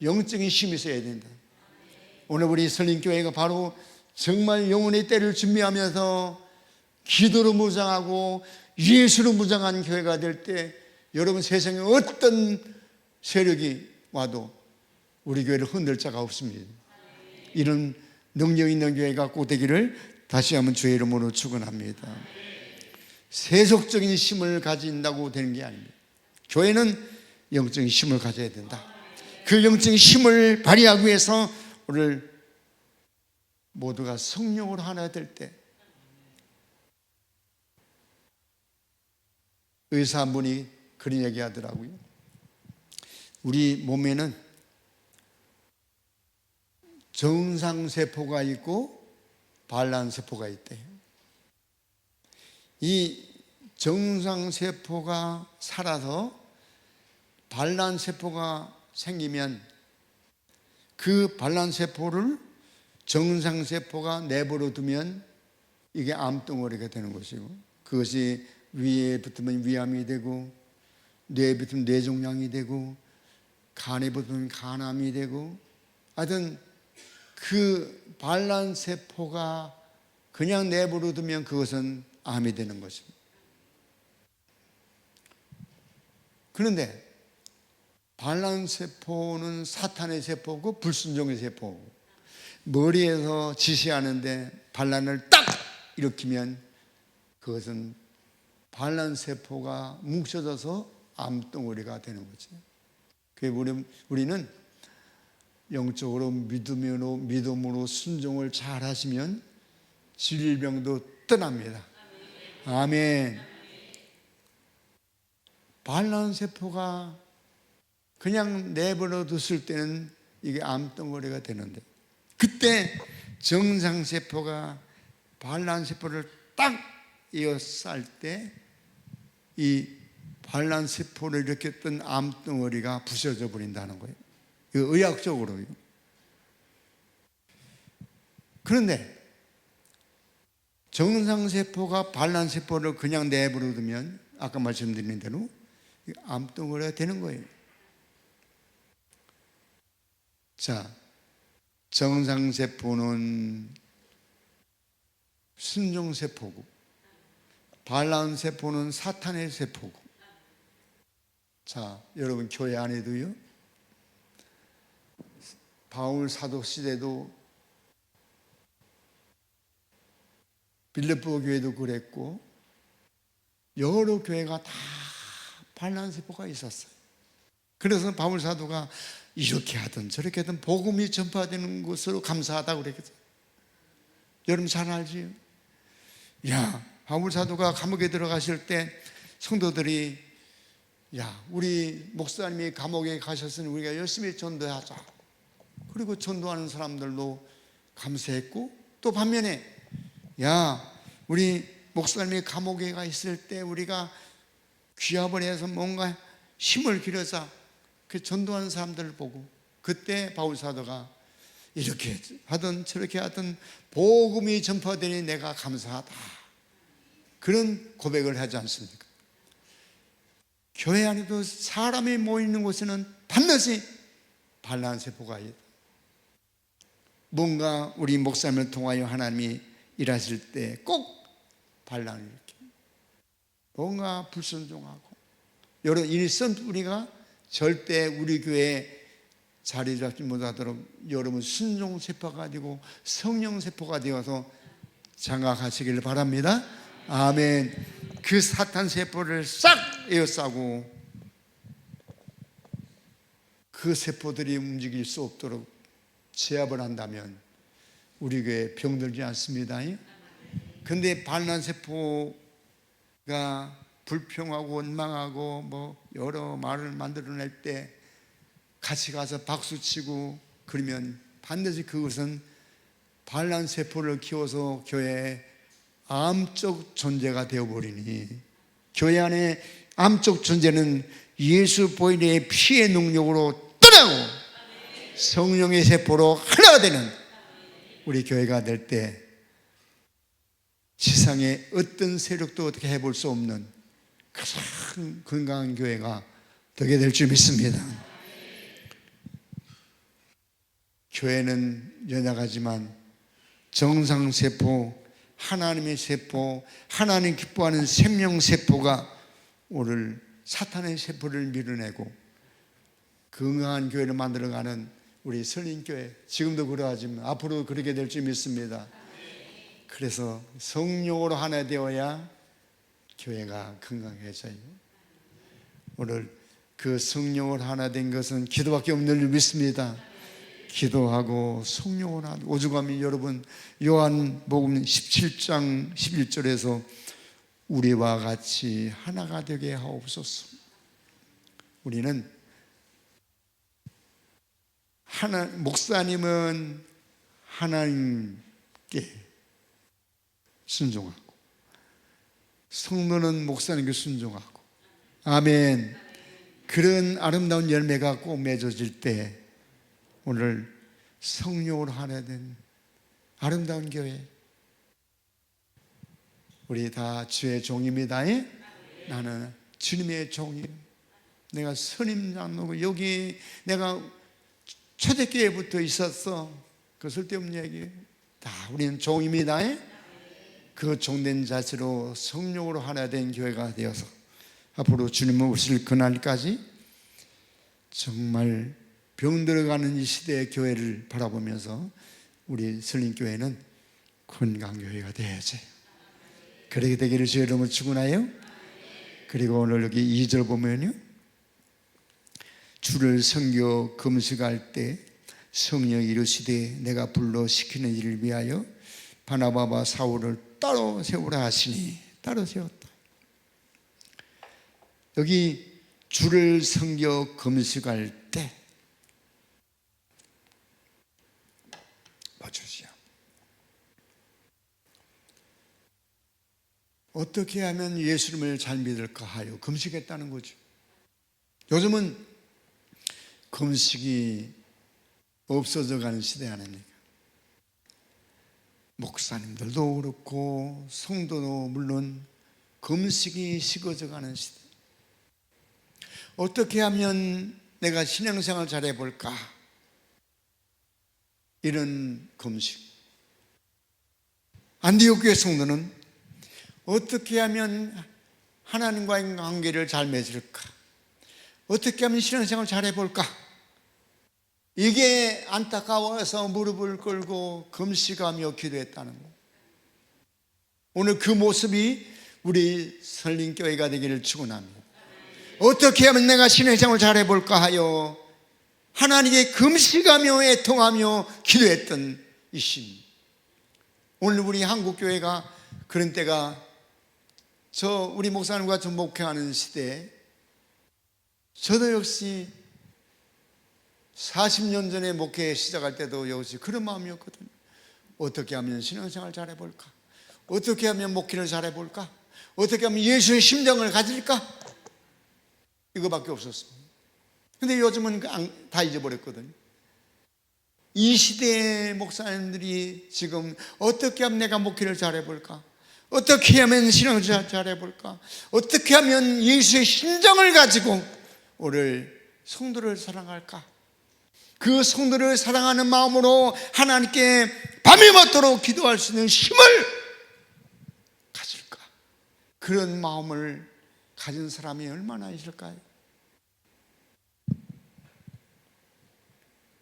[SPEAKER 2] 영적인 힘이 있어야 된다. 오늘 우리 설림교회가 바로 정말 영혼의 때를 준비하면서 기도로 무장하고 예수로 무장한 교회가 될 때, 여러분 세상에 어떤 세력이 와도 우리 교회를 흔들 자가 없습니다. 이런 능력 있는 교회가 꼭 되기를 다시 한번 주의 이름으로 축원합니다. 세속적인 힘을 가진다고 되는 게 아닙니다. 교회는 영적인 힘을 가져야 된다. 그 영적인 힘을 발휘하기 위해서 오늘 모두가 성령으로 하나 될 때, 의사 한 분이 그런 얘기 하더라고요. 우리 몸에는 정상세포가 있고 반란세포가 있대요. 이 정상세포가 살아서 반란세포가 생기면 그 반란세포를 정상세포가 내버려 두면 이게 암덩어리가 되는 것이고, 그것이 위에 붙으면 위암이 되고, 뇌에 붙으면 뇌종양이 되고, 간에 붙으면 간암이 되고, 하여튼 그 반란세포가 그냥 내버려 두면 그것은 암이 되는 것입니다. 그런데 반란세포는 사탄의 세포고 불순종의 세포고, 머리에서 지시하는데 반란을 딱 일으키면 그것은 반란세포가 뭉쳐져서 암덩어리가 되는 거죠. 그래서 우리는 영적으로 믿음으로 순종을 잘 하시면 질병도 떠납니다. 아멘. 반란세포가 그냥 내버려 뒀을 때는 이게 암덩어리가 되는데, 그때 정상세포가 반란세포를 딱 이어쌀 때 이 반란세포를 일으켰던 암덩어리가 부서져 버린다는 거예요. 이거 의학적으로요. 그런데 정상세포가 반란세포를 그냥 내버려 두면 아까 말씀드린 대로 암덩어리가 되는 거예요. 자, 정상세포는 순종세포고 반란세포는 사탄의 세포고. 자, 여러분 교회 안에도요, 바울 사도 시대도 빌립보 교회도 그랬고 여러 교회가 다 반란세포가 있었어요. 그래서 바울 사도가 이렇게 하든 저렇게 하든 복음이 전파되는 것으로 감사하다고 그랬거든요. 여러분 잘 알지요? 바울 사도가 감옥에 들어가실 때 성도들이 우리 목사님이 감옥에 가셨으니 우리가 열심히 전도하자. 그리고 전도하는 사람들도 감사했고, 또 반면에 우리 목사님이 감옥에 가 있을 때 우리가 귀합을 해서 뭔가 힘을 기르자. 그 전도하는 사람들을 보고 그때 바울 사도가 이렇게 하든 저렇게 하든 복음이 전파되니 내가 감사하다, 그런 고백을 하지 않습니까? 교회 안에도 사람이 모이는 곳에는 반드시 반란세포가 있다. 뭔가 우리 목사님을 통하여 하나님이 일하실 때 꼭 반란을 일으켜. 뭔가 불순종하고 여러분, 이 쓴뿌리가 절대 우리 교회에 자리 잡지 못하도록 여러분 순종세포가 되고 성령세포가 되어서 장악하시길 바랍니다. 아멘. 그 사탄세포를 싹 에워싸고 그 세포들이 움직일 수 없도록 제압을 한다면 우리 교회 병들지 않습니다. 근데 반란세포가 불평하고 원망하고 뭐 여러 말을 만들어낼 때 같이 가서 박수치고 그러면 반드시 그것은 반란세포를 키워서 교회에 암적 존재가 되어버리니, 교회 안에 암적 존재는 예수 보혈의 피의 능력으로 떠나고 성령의 세포로 하나가 되는 우리 교회가 될 때 세상에 어떤 세력도 어떻게 해볼 수 없는 가장 건강한 교회가 되게 될 줄 믿습니다. 교회는 연약하지만 정상세포, 하나님의 세포, 하나님 기뻐하는 생명세포가 오늘 사탄의 세포를 밀어내고 건강한 교회를 만들어가는 우리 설린교회, 지금도 그러하지만 앞으로 그렇게 될 줄 믿습니다. 그래서 성령으로 하나 되어야 교회가 건강해져요. 오늘 그 성령으로 하나 된 것은 기도밖에 없는 줄 믿습니다. 기도하고 성령으로 하나, 오죽하면 여러분 요한복음 17장 11절에서 우리와 같이 하나가 되게 하옵소서. 우리는 목사님은 하나님께 순종하고 성도는 목사님께 순종하고, 아멘. 그런 아름다운 열매가 꼭 맺어질 때 오늘 성령으로 하나 된 아름다운 교회, 우리 다 주의 종입니다. 나는 주님의 종이에요. 내가 선임 장로고 여기 내가 초대교회부터 있었어. 그 쓸데없는 얘기예요. 다 우리는 종입니다. 그 종된 자세로 성령으로 하나 된 교회가 되어서 앞으로 주님을 오실 그날까지 정말 병들어가는 이 시대의 교회를 바라보면서 우리 설린교회는 건강교회가 되어야지. 그렇게 되기를 주의 이름으로 축원하여. 그리고 오늘 여기 2절 보면요, 주를 섬겨 금식할 때 성령이 이르시되 내가 불러 시키는 일을 위하여 바나바와 사울을 따로 세우라 하시니 따로 세웠다. 여기 주를 섬겨 금식할 때 봐주시오. 어떻게 하면 예수님을 잘 믿을까 하여 금식했다는 거죠. 요즘은 금식이 없어져 가는 시대 아닙니까? 목사님들도 그렇고 성도도 물론 금식이 식어져 가는 시대. 어떻게 하면 내가 신앙생활 잘해볼까? 이런 금식. 안디옥 교회 성도는 어떻게 하면 하나님과의 관계를 잘 맺을까? 어떻게 하면 신앙생활 잘해볼까? 이게 안타까워서 무릎을 꿇고 금식하며 기도했다는 거. 오늘 그 모습이 우리 설린교회가 되기를 축원합니다. 어떻게 하면 내가 신앙생활을 잘해볼까 하여 하나님께 금식하며 애통하며 기도했던 이 신. 오늘 우리 한국교회가 그런 때가 우리 목사님과 좀 목회하는 시대에 저도 역시 40년 전에 목회 시작할 때도 역시 그런 마음이었거든요. 어떻게 하면 신앙생활 잘해볼까? 어떻게 하면 목회를 잘해볼까? 어떻게 하면 예수의 심정을 가질까? 이거밖에 없었습니다. 근데 요즘은 다 잊어버렸거든요. 이 시대의 목사님들이 지금 어떻게 하면 내가 목회를 잘해볼까? 어떻게 하면 신앙생활 잘해볼까? 어떻게 하면 예수의 심정을 가지고 오늘 성도를 사랑할까? 그 성도를 사랑하는 마음으로 하나님께 밤이 맞도록 기도할 수 있는 힘을 가질까? 그런 마음을 가진 사람이 얼마나 있을까요?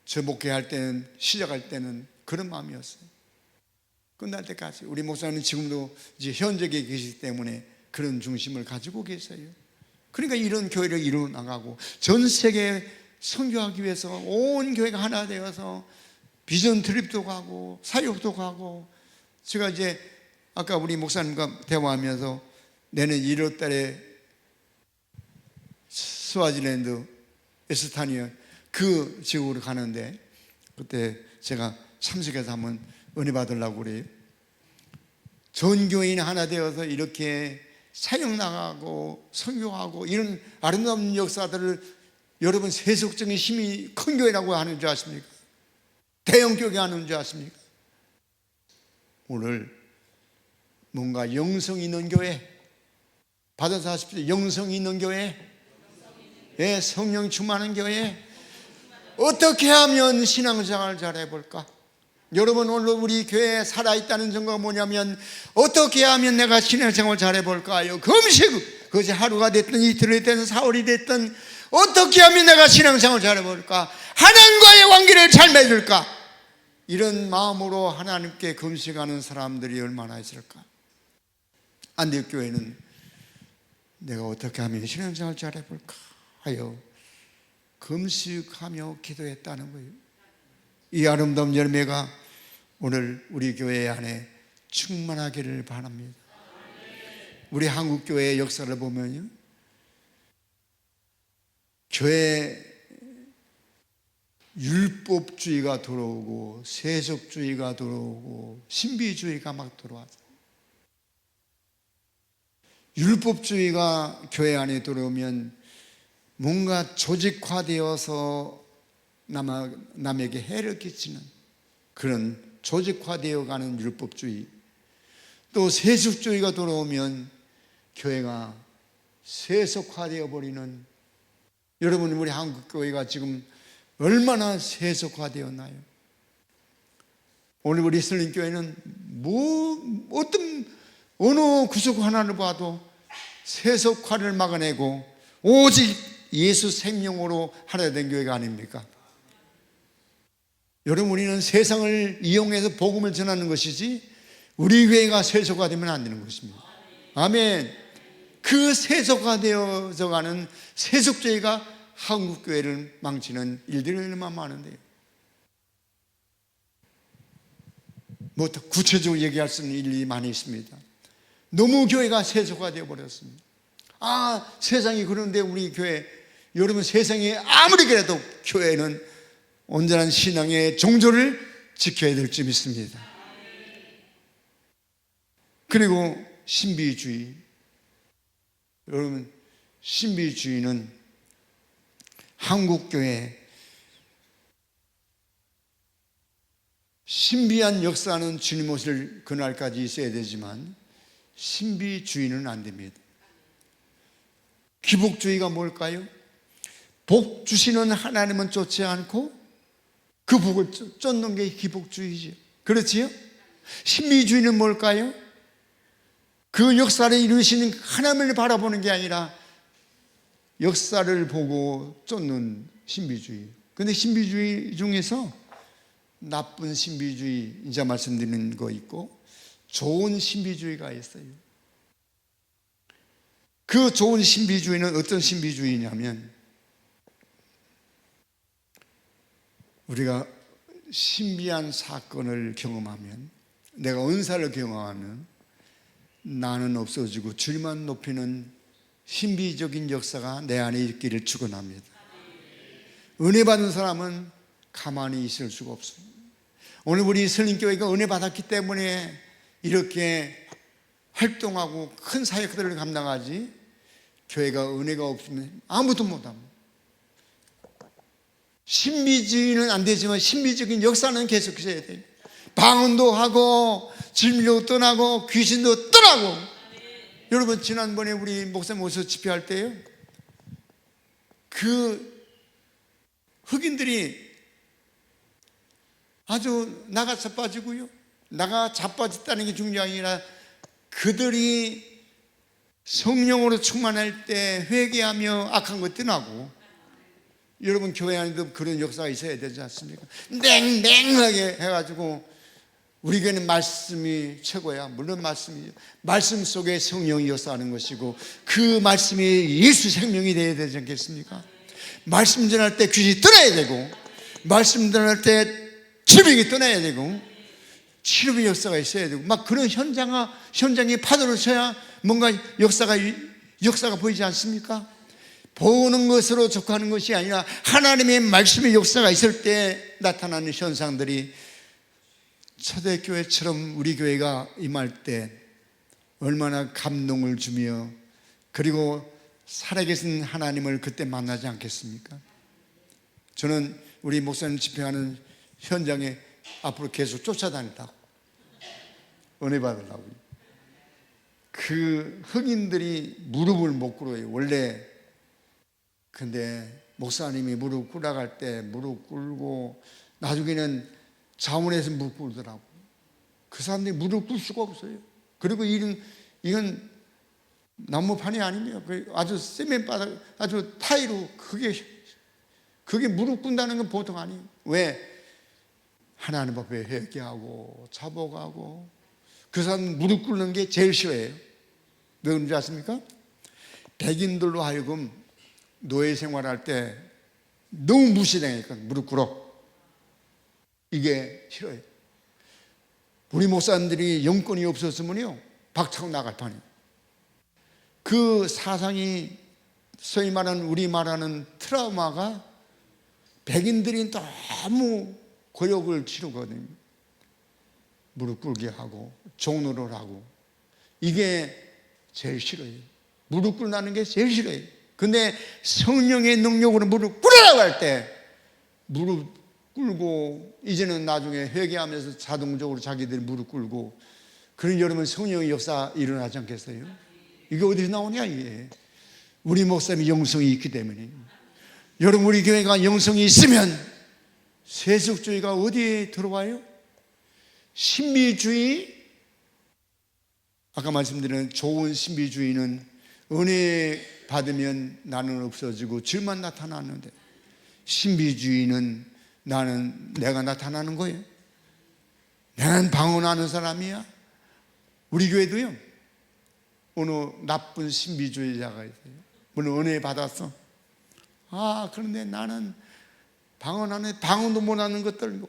[SPEAKER 2] 저 목회할 때는, 시작할 때는 그런 마음이었어요. 끝날 때까지. 우리 목사님 지금도 이제 현직에 계시기 때문에 그런 중심을 가지고 계세요. 그러니까 이런 교회를 이루어 나가고 전 세계에 선교하기 위해서 온 교회가 하나 되어서 비전 트립도 가고 사역도 가고, 제가 이제 아까 우리 목사님과 대화하면서 내년 1월 달에 스와질랜드 에스타니아 그 지역으로 가는데, 그때 제가 참석해서 한번 은혜 받으려고 그래요. 전 교인이 하나 되어서 이렇게 사역 나가고 선교하고 이런 아름다운 역사들을, 여러분 세속적인 힘이 큰 교회라고 하는 줄 아십니까? 대형 교회 하는 줄 아십니까? 오늘 뭔가 영성 있는 교회 받아서 하십시오. 영성 있는 교회, 예, 성령 충만한 교회. 어떻게 하면 신앙생활을 잘 해볼까? 여러분 오늘 우리 교회에 살아있다는 증거가 뭐냐면, 어떻게 하면 내가 신앙생활을 잘 해볼까요? 금식, 그것이 하루가 됐든 이틀이 됐든 사흘이 됐든 어떻게 하면 내가 신앙생활을 잘 해볼까? 하나님과의 관계를 잘 맺을까? 이런 마음으로 하나님께 금식하는 사람들이 얼마나 있을까? 안디옥교회는 내가 어떻게 하면 신앙생활을 잘 해볼까 하여 금식하며 기도했다는 거예요. 이 아름다운 열매가 오늘 우리 교회 안에 충만하기를 바랍니다. 우리 한국교회의 역사를 보면요, 교회 율법주의가 들어오고 세속주의가 들어오고 신비주의가 막 들어와서, 율법주의가 교회 안에 들어오면 뭔가 조직화되어서 남에게 해를 끼치는 그런 조직화되어 가는 율법주의, 또 세속주의가 들어오면 교회가 세속화되어 버리는, 여러분 우리 한국교회가 지금 얼마나 세속화되었나요? 오늘 우리 슬림교회는 어느 구석 하나를 봐도 세속화를 막아내고 오직 예수 생명으로 하나 된 교회가 아닙니까? 여러분 우리는 세상을 이용해서 복음을 전하는 것이지 우리 교회가 세속화되면 안 되는 것입니다. 아멘. 그 세속화되어져 가는 세속주의가 한국교회를 망치는 일들이 얼마나 많은데요. 뭐 구체적으로 얘기할 수 있는 일이 많이 있습니다. 너무 교회가 세속화되어 버렸습니다. 아, 세상이 그런데 우리 교회, 여러분 세상이 아무리 그래도 교회는 온전한 신앙의 정조를 지켜야 될 줄 믿습니다. 그리고 신비주의, 여러분 신비주의는 한국교회 신비한 역사는 주님 오실 그날까지 있어야 되지만 신비주의는 안 됩니다. 기복주의가 뭘까요? 복 주시는 하나님은 쫓지 않고 그 복을 쫓는 게 기복주의죠. 그렇지요? 신비주의는 뭘까요? 그 역사를 이루시는 하나님을 바라보는 게 아니라 역사를 보고 쫓는 신비주의. 그런데 신비주의 중에서 나쁜 신비주의, 이제 말씀드리는 거 있고 좋은 신비주의가 있어요. 그 좋은 신비주의는 어떤 신비주의냐면, 우리가 신비한 사건을 경험하면, 내가 은사를 경험하면 나는 없어지고 주님만 높이는 신비적인 역사가 내 안에 있기를 축원합니다. 은혜 받은 사람은 가만히 있을 수가 없습니다. 오늘 우리 슬림교회가 은혜 받았기 때문에 이렇게 활동하고 큰 사역들을 감당하지, 교회가 은혜가 없으면 아무도 못합니다. 신비주의는 안 되지만 신비적인 역사는 계속해야 돼요. 방언도 하고 진리도 떠나고 귀신도 떠나고. 여러분 지난번에 우리 목사님 오셔서 집회할 때요, 그 흑인들이 아주 나가 자빠지고요. 나가 자빠졌다는 게 중요한 게 아니라 그들이 성령으로 충만할 때 회개하며 악한 것 떠나고, 여러분 교회 안에도 그런 역사가 있어야 되지 않습니까? 냉랭하게 해가지고, 우리 교회는 말씀이 최고야. 물론 말씀이죠. 말씀 속에 성령이 역사하는 것이고, 그 말씀이 예수 생명이 되어야 되지 않겠습니까? 말씀 전할 때 귀신이 떠나야 되고, 말씀 전할 때 질병이 떠나야 되고, 치료의 역사가 있어야 되고, 막 그런 현장에 파도를 쳐야 뭔가 역사가 보이지 않습니까? 보는 것으로 족하는 것이 아니라 하나님의 말씀의 역사가 있을 때 나타나는 현상들이, 초대교회처럼 우리 교회가 임할 때 얼마나 감동을 주며, 그리고 살아계신 하나님을 그때 만나지 않겠습니까? 저는 우리 목사님 집회하는 현장에 앞으로 계속 쫓아다닌다고, 은혜 받으려고. 그 흑인들이 무릎을 못 꿇어요 원래. 근데 목사님이 무릎 꿇어갈 때 무릎 꿇고, 나중에는 자원에서 무릎 꿇더라고. 그 사람들이 무릎 꿇을 수가 없어요. 그리고 이건 나무판이 아니며 아주 세면바닥, 아주 타일로, 그게 무릎 꿇는다는 건 보통 아니에요. 왜? 하나님 앞에 회개하고 자복하고. 그 사람 무릎 꿇는 게 제일 싫어해요. 왜 그런지 아십니까? 백인들로 하여금 노예 생활할 때 너무 무시당하니까 무릎 꿇어. 이게 싫어요. 우리 목사님들이 영권이 없었으면요 박차고 나갈 판이에요. 그 사상이, 소위 말하는 우리 말하는 트라우마가 백인들이 너무 고역을 치르거든요. 무릎 꿇게 하고 종노를 하고, 이게 제일 싫어요. 무릎 꿇는 게 제일 싫어요. 근데 성령의 능력으로 무릎 꿇으라고 할 때 무릎 꿇고, 이제는 나중에 회개하면서 자동적으로 자기들이 무릎 꿇고, 그런 여러분 성령의 역사 일어나지 않겠어요? 이게 어디서 나오냐 이게? 우리 목사님이 영성이 있기 때문에. 여러분 우리 교회가 영성이 있으면 세속주의가 어디에 들어와요? 신비주의, 아까 말씀드린 좋은 신비주의는 은혜 받으면 나는 없어지고 질만 나타나는데, 신비주의는 내가 나타나는 거예요. 나는 방언하는 사람이야. 우리 교회도요 어느 나쁜 신비주의자가 있어요. 물론 은혜 받았어. 그런데 나는 방언하는, 방언도 못하는 것들,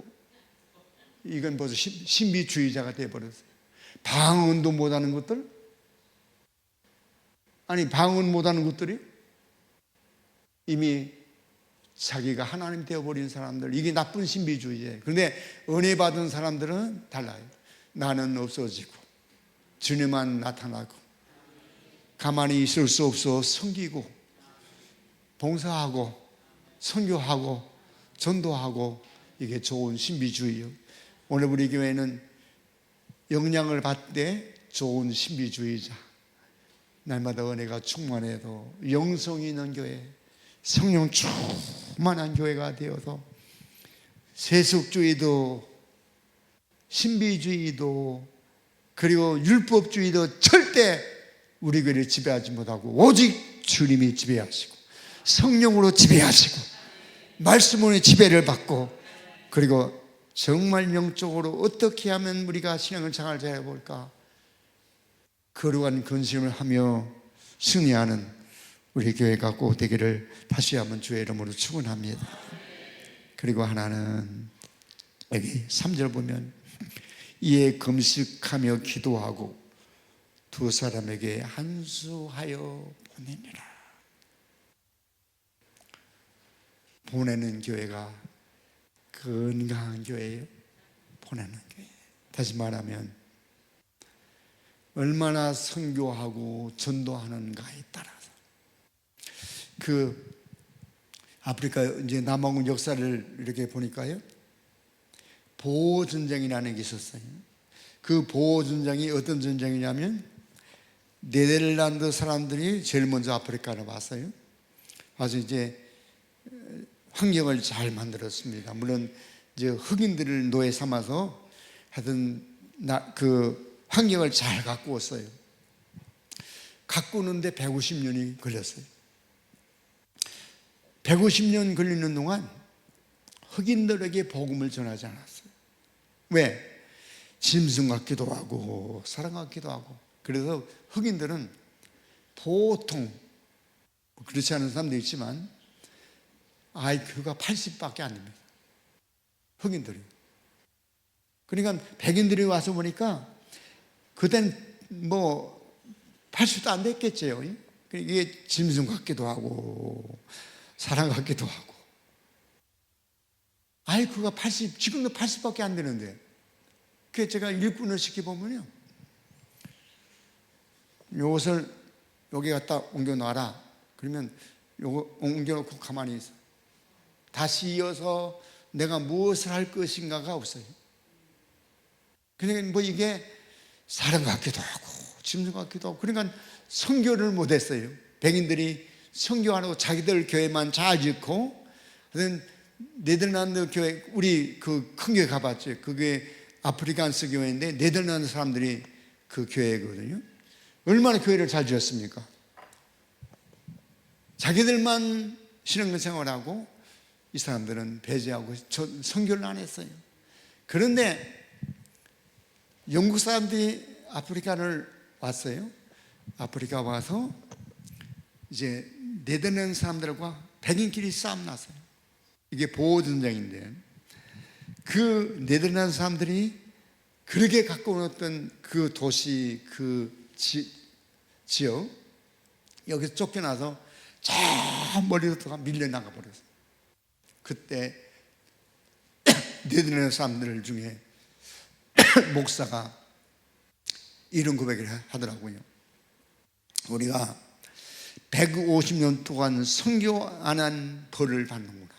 [SPEAKER 2] 이건 벌써 신비주의자가 되어버렸어요. 방언도 못하는 것들? 아니 방언 못하는 것들이 이미 자기가 하나님 되어버린 사람들, 이게 나쁜 신비주의예요. 그런데 은혜 받은 사람들은 달라요. 나는 없어지고 주님만 나타나고, 가만히 있을 수 없어 섬기고 봉사하고 선교하고 전도하고, 이게 좋은 신비주의예요. 오늘 우리 교회는 영향을 받되 좋은 신비주의자, 날마다 은혜가 충만해도 영성이 있는 교회, 성령 충만한 교회가 되어서 세속주의도 신비주의도 그리고 율법주의도 절대 우리 교회를 지배하지 못하고, 오직 주님이 지배하시고 성령으로 지배하시고 말씀으로 지배를 받고, 그리고 정말 영적으로 어떻게 하면 우리가 신앙을 잘 해볼까, 거룩한 근심을 하며 승리하는 우리 교회가 꼭 되기를 다시 한번 주의 이름으로 축원합니다. 그리고 하나는 여기 3절 보면, 이에 금식하며 기도하고 두 사람에게 한수하여 보내니라. 보내는 교회가 건강한 교회예요. 보내는 교회. 다시 말하면 얼마나 선교하고 전도하는가에 따라서, 그 아프리카 이제 남아공 역사를 이렇게 보니까요, 보호 전쟁이라는 게 있었어요. 그 보호 전쟁이 어떤 전쟁이냐면, 네덜란드 사람들이 제일 먼저 아프리카를 왔어요. 와서 이제 환경을 잘 만들었습니다. 물론 이제 흑인들을 노예 삼아서 하여튼 그 환경을 잘 가꾸었어요. 가꾸는데 150년이 걸렸어요. 150년 걸리는 동안 흑인들에게 복음을 전하지 않았어요. 왜? 짐승 같기도 하고 사람 같기도 하고. 그래서 흑인들은 보통 그렇지 않은 사람도 있지만 IQ가 80밖에 안 됩니다. 흑인들이. 그러니까 백인들이 와서 보니까 그땐 뭐 80도 안 됐겠죠. 이게 짐승 같기도 하고 사람 같기도 하고. IQ가 80, 지금도 80밖에 안 되는데. 그래서 제가 일꾼을 시켜보면요, 요것을 여기 갖다 옮겨놔라. 그러면 요거 옮겨놓고 가만히 있어. 다시 이어서 내가 무엇을 할 것인가가 없어요. 그러니까 뭐 이게 사람 같기도 하고 짐승 같기도 하고. 그러니까 선교를 못했어요. 백인들이 선교 안 하고 자기들 교회만 잘 짓고. 네덜란드 교회, 우리 그 큰 교회 가봤죠. 그게 아프리칸스 교회인데 네덜란드 사람들이 그 교회거든요. 얼마나 교회를 잘 지었습니까? 자기들만 신앙생활하고 이 사람들은 배제하고 선교를 안 했어요. 그런데 영국 사람들이 아프리카를 왔어요. 아프리카 와서 이제 네덜란드 사람들과 백인끼리 싸움 났어요. 이게 보호전쟁인데, 그 네덜란드 사람들이 그렇게 갖고 왔던 그 도시, 그 지역, 여기서 쫓겨나서 저 멀리부터 밀려나가 버렸어요. 그때 네덜란드 사람들 중에 목사가 이런 고백을 하더라고요. 우리가 150년 동안 선교 안 한 벌을 받는구나.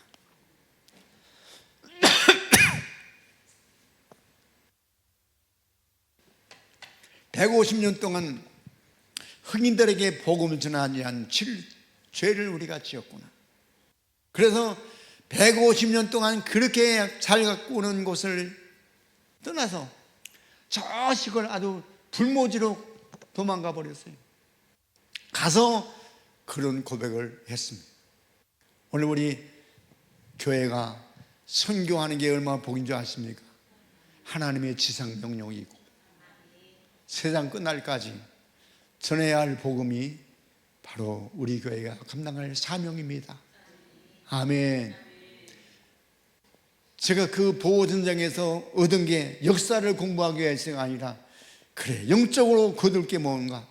[SPEAKER 2] 150년 동안 흑인들에게 복음을 전하지 않은 죄를 우리가 지었구나. 그래서 150년 동안 그렇게 잘 갖고 오는 곳을 떠나서 저 시골 아주 불모지로 도망가 버렸어요. 가서 그런 고백을 했습니다. 오늘 우리 교회가 선교하는 게 얼마나 복인 줄 아십니까? 하나님의 지상 명령이고 세상 끝날까지 전해야 할 복음이 바로 우리 교회가 감당할 사명입니다. 아멘. 제가 그 보호전쟁에서 얻은 게 역사를 공부하기 위해서가 아니라, 그래 영적으로 거둘 게 뭔가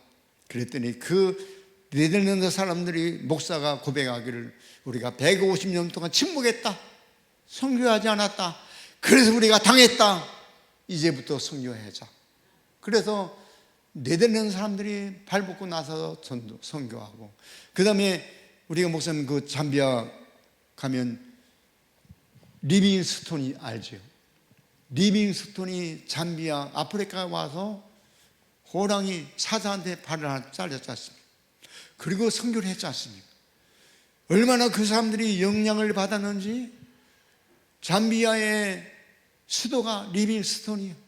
[SPEAKER 2] 그랬더니 그 네덜란드 사람들이 목사가 고백하기를 우리가 150년 동안 침묵했다, 선교하지 않았다, 그래서 우리가 당했다, 이제부터 선교하자. 그래서 네덜란드 사람들이 발벗고 나서 선교하고, 그 다음에 우리가 목사님 그 잠비아 가면 리빙스톤이 알죠? 리빙스톤이 잠비아 아프리카에 와서 호랑이 사자한테 발을 하나 잘렸지 않습니까? 그리고 선교를 했지 않습니까? 얼마나 그 사람들이 영향을 받았는지. 잠비아의 수도가 리빙스톤이에요.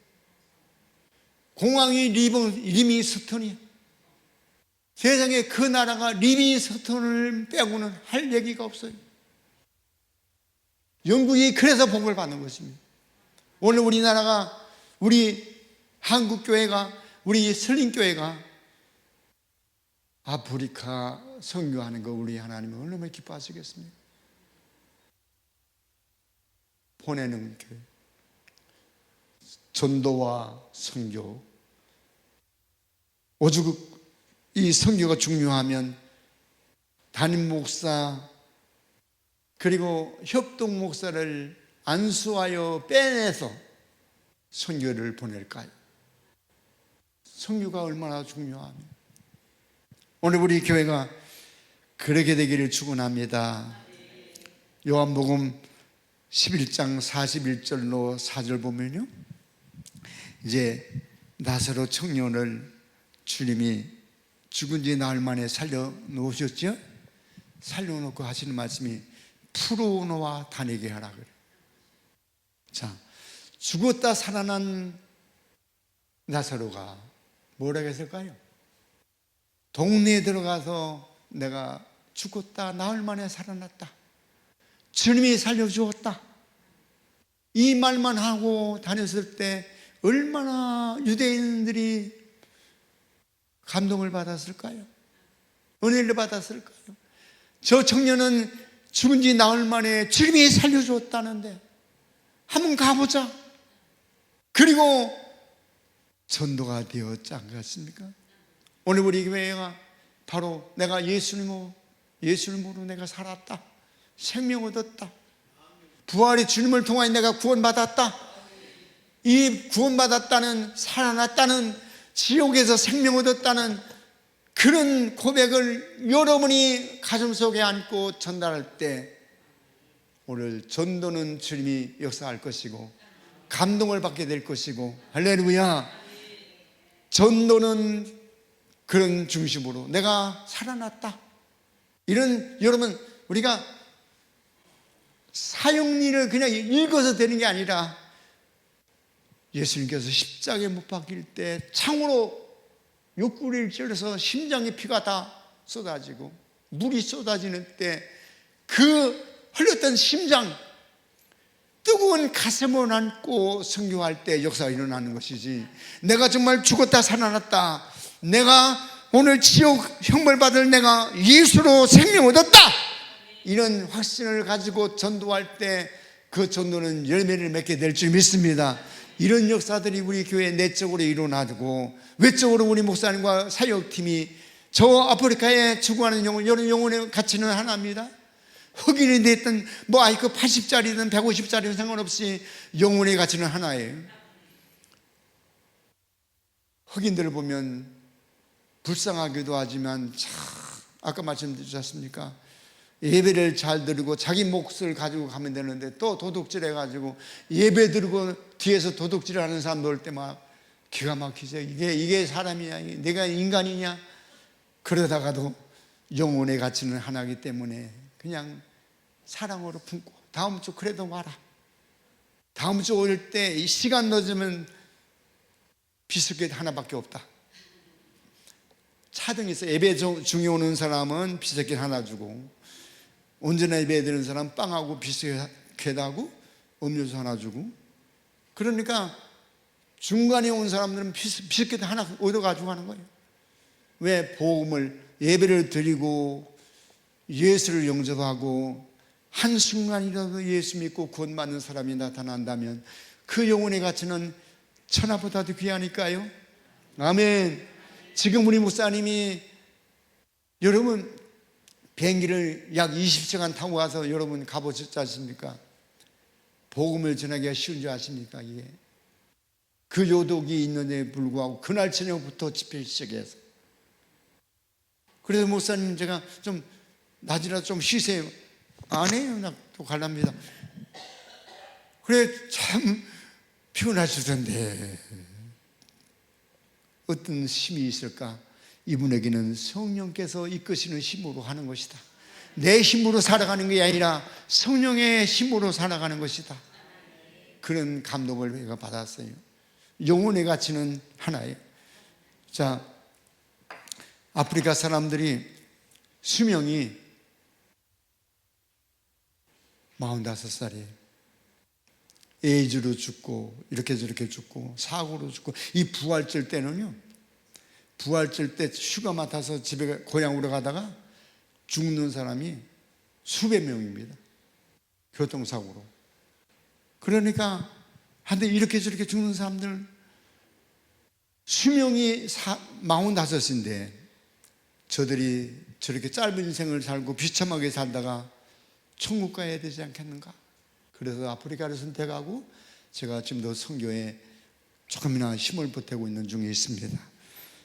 [SPEAKER 2] 공항이 리빙스톤이에요. 세상에 그 나라가 리빙스톤을 빼고는 할 얘기가 없어요. 영국이 그래서 복을 받는 것입니다. 오늘 우리나라가, 우리 한국교회가, 우리 슬림교회가 아프리카 선교하는 거 우리 하나님은 얼마나 기뻐하시겠습니까? 보내는 교회, 전도와 선교. 오죽 이 선교가 중요하면 담임 목사 그리고 협동 목사를 안수하여 빼내서 선교를 보낼까요? 선교가 얼마나 중요하며 오늘 우리 교회가 그렇게 되기를 축원합니다. 요한복음 11장 41절로 4절 보면요, 이제 나사로 청년을 주님이 죽은 지 나흘 만에 살려놓으셨죠? 살려놓고 하시는 말씀이 푸르노와 다니게 하라 그래요. 자, 죽었다 살아난 나사로가 뭐라고 했을까요? 동네에 들어가서 내가 죽었다 나흘 만에 살아났다, 주님이 살려주었다, 이 말만 하고 다녔을 때 얼마나 유대인들이 감동을 받았을까요? 은혜를 받았을까요? 저 청년은 죽은 지 나흘 만에 주님이 살려주었다는데 한번 가보자. 그리고 전도가 되었지 않겠습니까? 오늘 우리 교회가 바로 내가 예수님으로 내가 살았다, 생명 얻었다, 부활의 주님을 통하여 내가 구원받았다, 이 구원받았다는, 살아났다는, 지옥에서 생명 얻었다는 그런 고백을 여러분이 가슴속에 안고 전달할 때 오늘 전도는 주님이 역사할 것이고 감동을 받게 될 것이고, 할렐루야. 전도는 그런 중심으로 내가 살아났다, 이런, 여러분 우리가 사형리를 그냥 읽어서 되는 게 아니라 예수님께서 십자가에 못 박힐 때 창으로 옆구리를 찔러서 심장에 피가 다 쏟아지고 물이 쏟아지는 때 그 흘렸던 심장, 뜨거운 가슴을 안고 선교할 때 역사가 일어나는 것이지, 내가 정말 죽었다 살아났다, 내가 오늘 지옥 형벌 받을 내가 예수로 생명 얻었다, 이런 확신을 가지고 전도할 때 그 전도는 열매를 맺게 될 줄 믿습니다. 이런 역사들이 우리 교회 내적으로 일어나고 외적으로 우리 목사님과 사역팀이 저 아프리카에 추구하는 영혼, 여러 영혼의 가치는 하나입니다. 흑인이 됐든 뭐 아이고 80짜리든 150짜리든 상관없이 영혼의 가치는 하나예요. 흑인들을 보면 불쌍하기도 하지만 참, 아까 말씀드렸지 않습니까? 예배를 잘 드리고 자기 몫을 가지고 가면 되는데 또 도둑질 해가지고 예배 드리고 뒤에서 도둑질을 하는 사람 볼 때 막 기가 막히죠. 이게 사람이냐, 내가 인간이냐. 그러다가도 영혼의 가치는 하나이기 때문에 그냥 사랑으로 품고 다음 주 그래도 와라, 다음 주 올 때 이 시간 늦으면 비스킷 하나밖에 없다. 차등에서 예배 중에 오는 사람은 비스킷 하나 주고, 언제나 예배 드리는 사람은 빵하고 비스킷하고 음료수 하나 주고, 그러니까 중간에 온 사람들은 비스킷 하나 얻어가지고 가는 거예요. 왜? 복음을, 예배를 드리고 예수를 영접하고 한순간이라도 예수 믿고 구원받는 사람이 나타난다면 그 영혼의 가치는 천하보다도 귀하니까요. 아멘. 지금 우리 목사님이 여러분 비행기를 약 20시간 타고 가서 여러분 가보셨지 않습니까? 복음을 전하기가 쉬운 줄 아십니까? 이게 그 요독이 있는데 불구하고 그날 저녁부터 집회 시작해서, 그래서 목사님 제가 좀 낮이라도 좀 쉬세요. 안 해요. 나 또 갈랍니다. 그래 참 피곤하시던데 어떤 힘이 있을까? 이분에게는 성령께서 이끄시는 힘으로 하는 것이다. 내 힘으로 살아가는 게 아니라 성령의 힘으로 살아가는 것이다. 그런 감동을 내가 받았어요. 영혼의 가치는 하나예요. 자, 아프리카 사람들이 수명이 45살이에요. 에이즈로 죽고 이렇게 저렇게 죽고 사고로 죽고, 이 부활절 때는요, 부활절 때 휴가 맡아서 집에 고향으로 가다가 죽는 사람이 수백 명입니다. 교통사고로. 그러니까 한데 이렇게 저렇게 죽는 사람들 수명이 45인데 저들이 저렇게 짧은 인생을 살고 비참하게 살다가 천국 가야 되지 않겠는가? 그래서 아프리카를 선택하고 제가 지금도 선교에 조금이나 힘을 보태고 있는 중에 있습니다.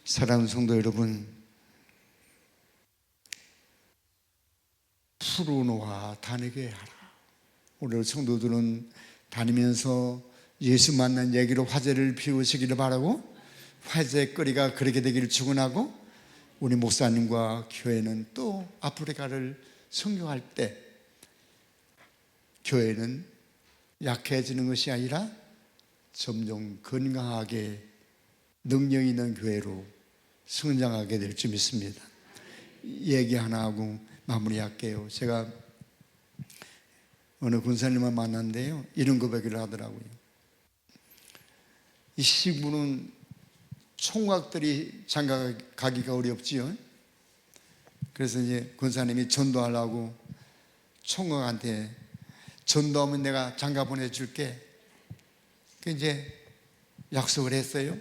[SPEAKER 2] 사랑하는 성도 여러분, 푸르노와 다니게 하라. 오늘 성도들은 다니면서 예수 만난 얘기로 화제를 피우시기를 바라고, 화제거리가 그렇게 되기를 축원하고, 우리 목사님과 교회는 또 아프리카를 선교할 때 교회는 약해지는 것이 아니라 점점 건강하게 능력 있는 교회로 성장하게 될 줄 믿습니다. 얘기 하나 하고 마무리할게요. 제가 어느 군사님을 만났는데요, 이런 고백을 하더라고요. 이 시부는 총각들이 장가 가기가 어렵지요. 그래서 이제 군사님이 전도하려고 총각한테 전도하면 내가 장가 보내줄게. 그 이제 약속을 했어요.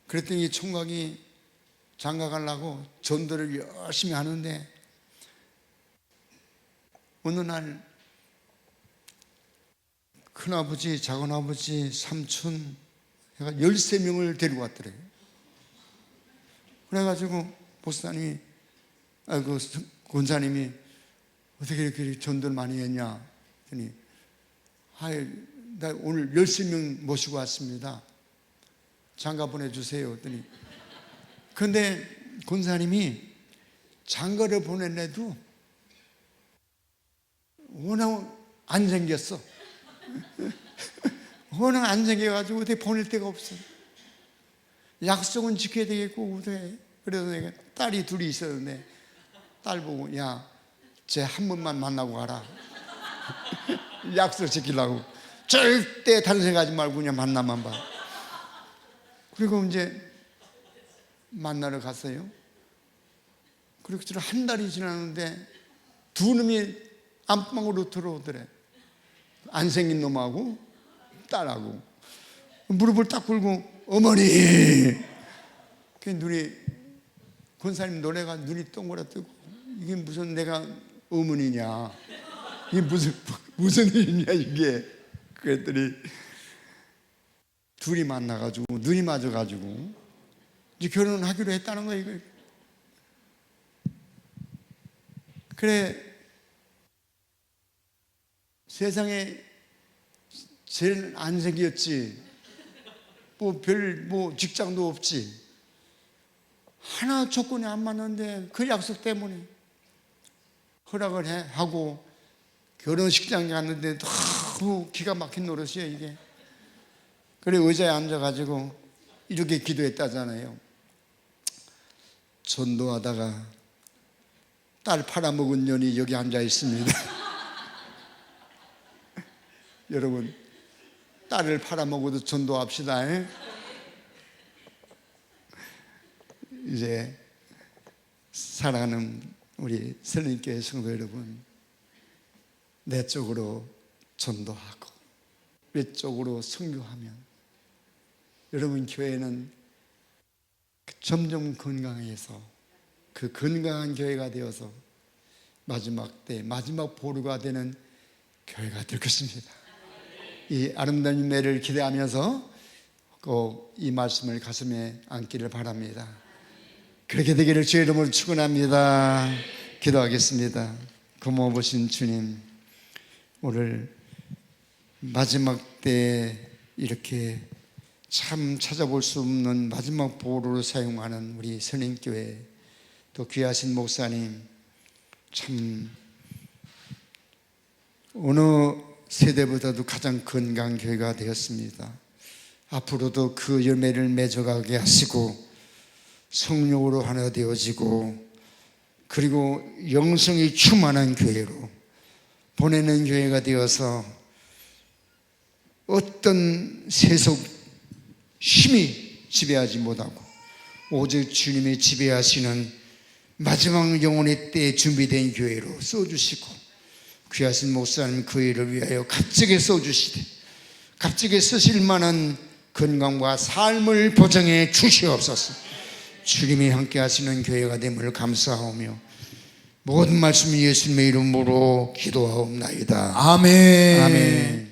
[SPEAKER 2] 그랬더니 이 총각이 장가 가려고 전도를 열심히 하는데 어느 날 큰아버지, 작은아버지, 삼촌 13명을 데리고 왔더래요. 그래가지고 목사님이 그 권사님이 어떻게 이렇게 전도를 많이 했냐 했더니 나 오늘 13명 모시고 왔습니다. 장가 보내주세요 했더니 그런데 권사님이 장가를 보내내도 워낙 안 생겼어. 워낙 안 생겨가지고 어떻게 보낼 데가 없어. 약속은 지켜야 되겠고 어떻게. 그래서 내가 딸이 둘이 있었는데 딸 보고 야, 쟤 한 번만 만나고 가라. 약속 지키려고. 절대 다른 생각하지 말고 그냥 만나만 봐. 그리고 이제 만나러 갔어요. 그리고 한 달이 지났는데 두 놈이 안방으로 들어오더래. 안 생긴 놈하고 딸하고 무릎을 딱 꿇고 어머니. 그 눈이 권사님 노래가 눈이 동그랗 뜨고 이게 무슨 내가 어머니냐 이게 무슨 일이냐 이게. 그랬더니 둘이 만나가지고 눈이 맞아가지고 이제 결혼하기로 했다는 거예요. 이거. 그래 세상에 제일 안 생겼지 뭐 직장도 없지 하나 조건이 안 맞는데 그 약속 때문에 허락을 하고 결혼식장에 갔는데 너무 기가 막힌 노릇이에요 이게. 그래 의자에 앉아가지고 이렇게 기도했다잖아요. 전도하다가 딸 팔아먹은 년이 여기 앉아 있습니다. 여러분 딸을 팔아먹어도 전도합시다. 이제 사랑하는 우리 설린교회 성도 여러분, 내 쪽으로 전도하고 외쪽으로 선교하면 여러분 교회는 점점 건강해서 그 건강한 교회가 되어서 마지막 때 마지막 보루가 되는 교회가 될 것입니다. 이 아름다운 은혜를 기대하면서 꼭 이 말씀을 가슴에 안기를 바랍니다. 그렇게 되기를 주의 이름으로 축원합니다. 기도하겠습니다. 고마우신 주님, 오늘 마지막 때 이렇게 참 찾아볼 수 없는 마지막 보루로 사용하는 우리 선인교회 또 귀하신 목사님, 참 어느 세대보다도 가장 건강한 교회가 되었습니다. 앞으로도 그 열매를 맺어가게 하시고 성령으로 하나 되어지고 그리고 영성이 충만한 교회로 보내는 교회가 되어서 어떤 세속 힘이 지배하지 못하고 오직 주님이 지배하시는 마지막 영혼의 때에 준비된 교회로 써주시고 귀하신 목사님 그 일을 위하여 값지게 써주시되 값지게 쓰실 만한 건강과 삶을 보장해 주시옵소서. 주님이 함께 하시는 교회가 됨을 감사하오며 모든 말씀 예수님의 이름으로 기도하옵나이다.
[SPEAKER 1] 아멘.
[SPEAKER 2] 아멘.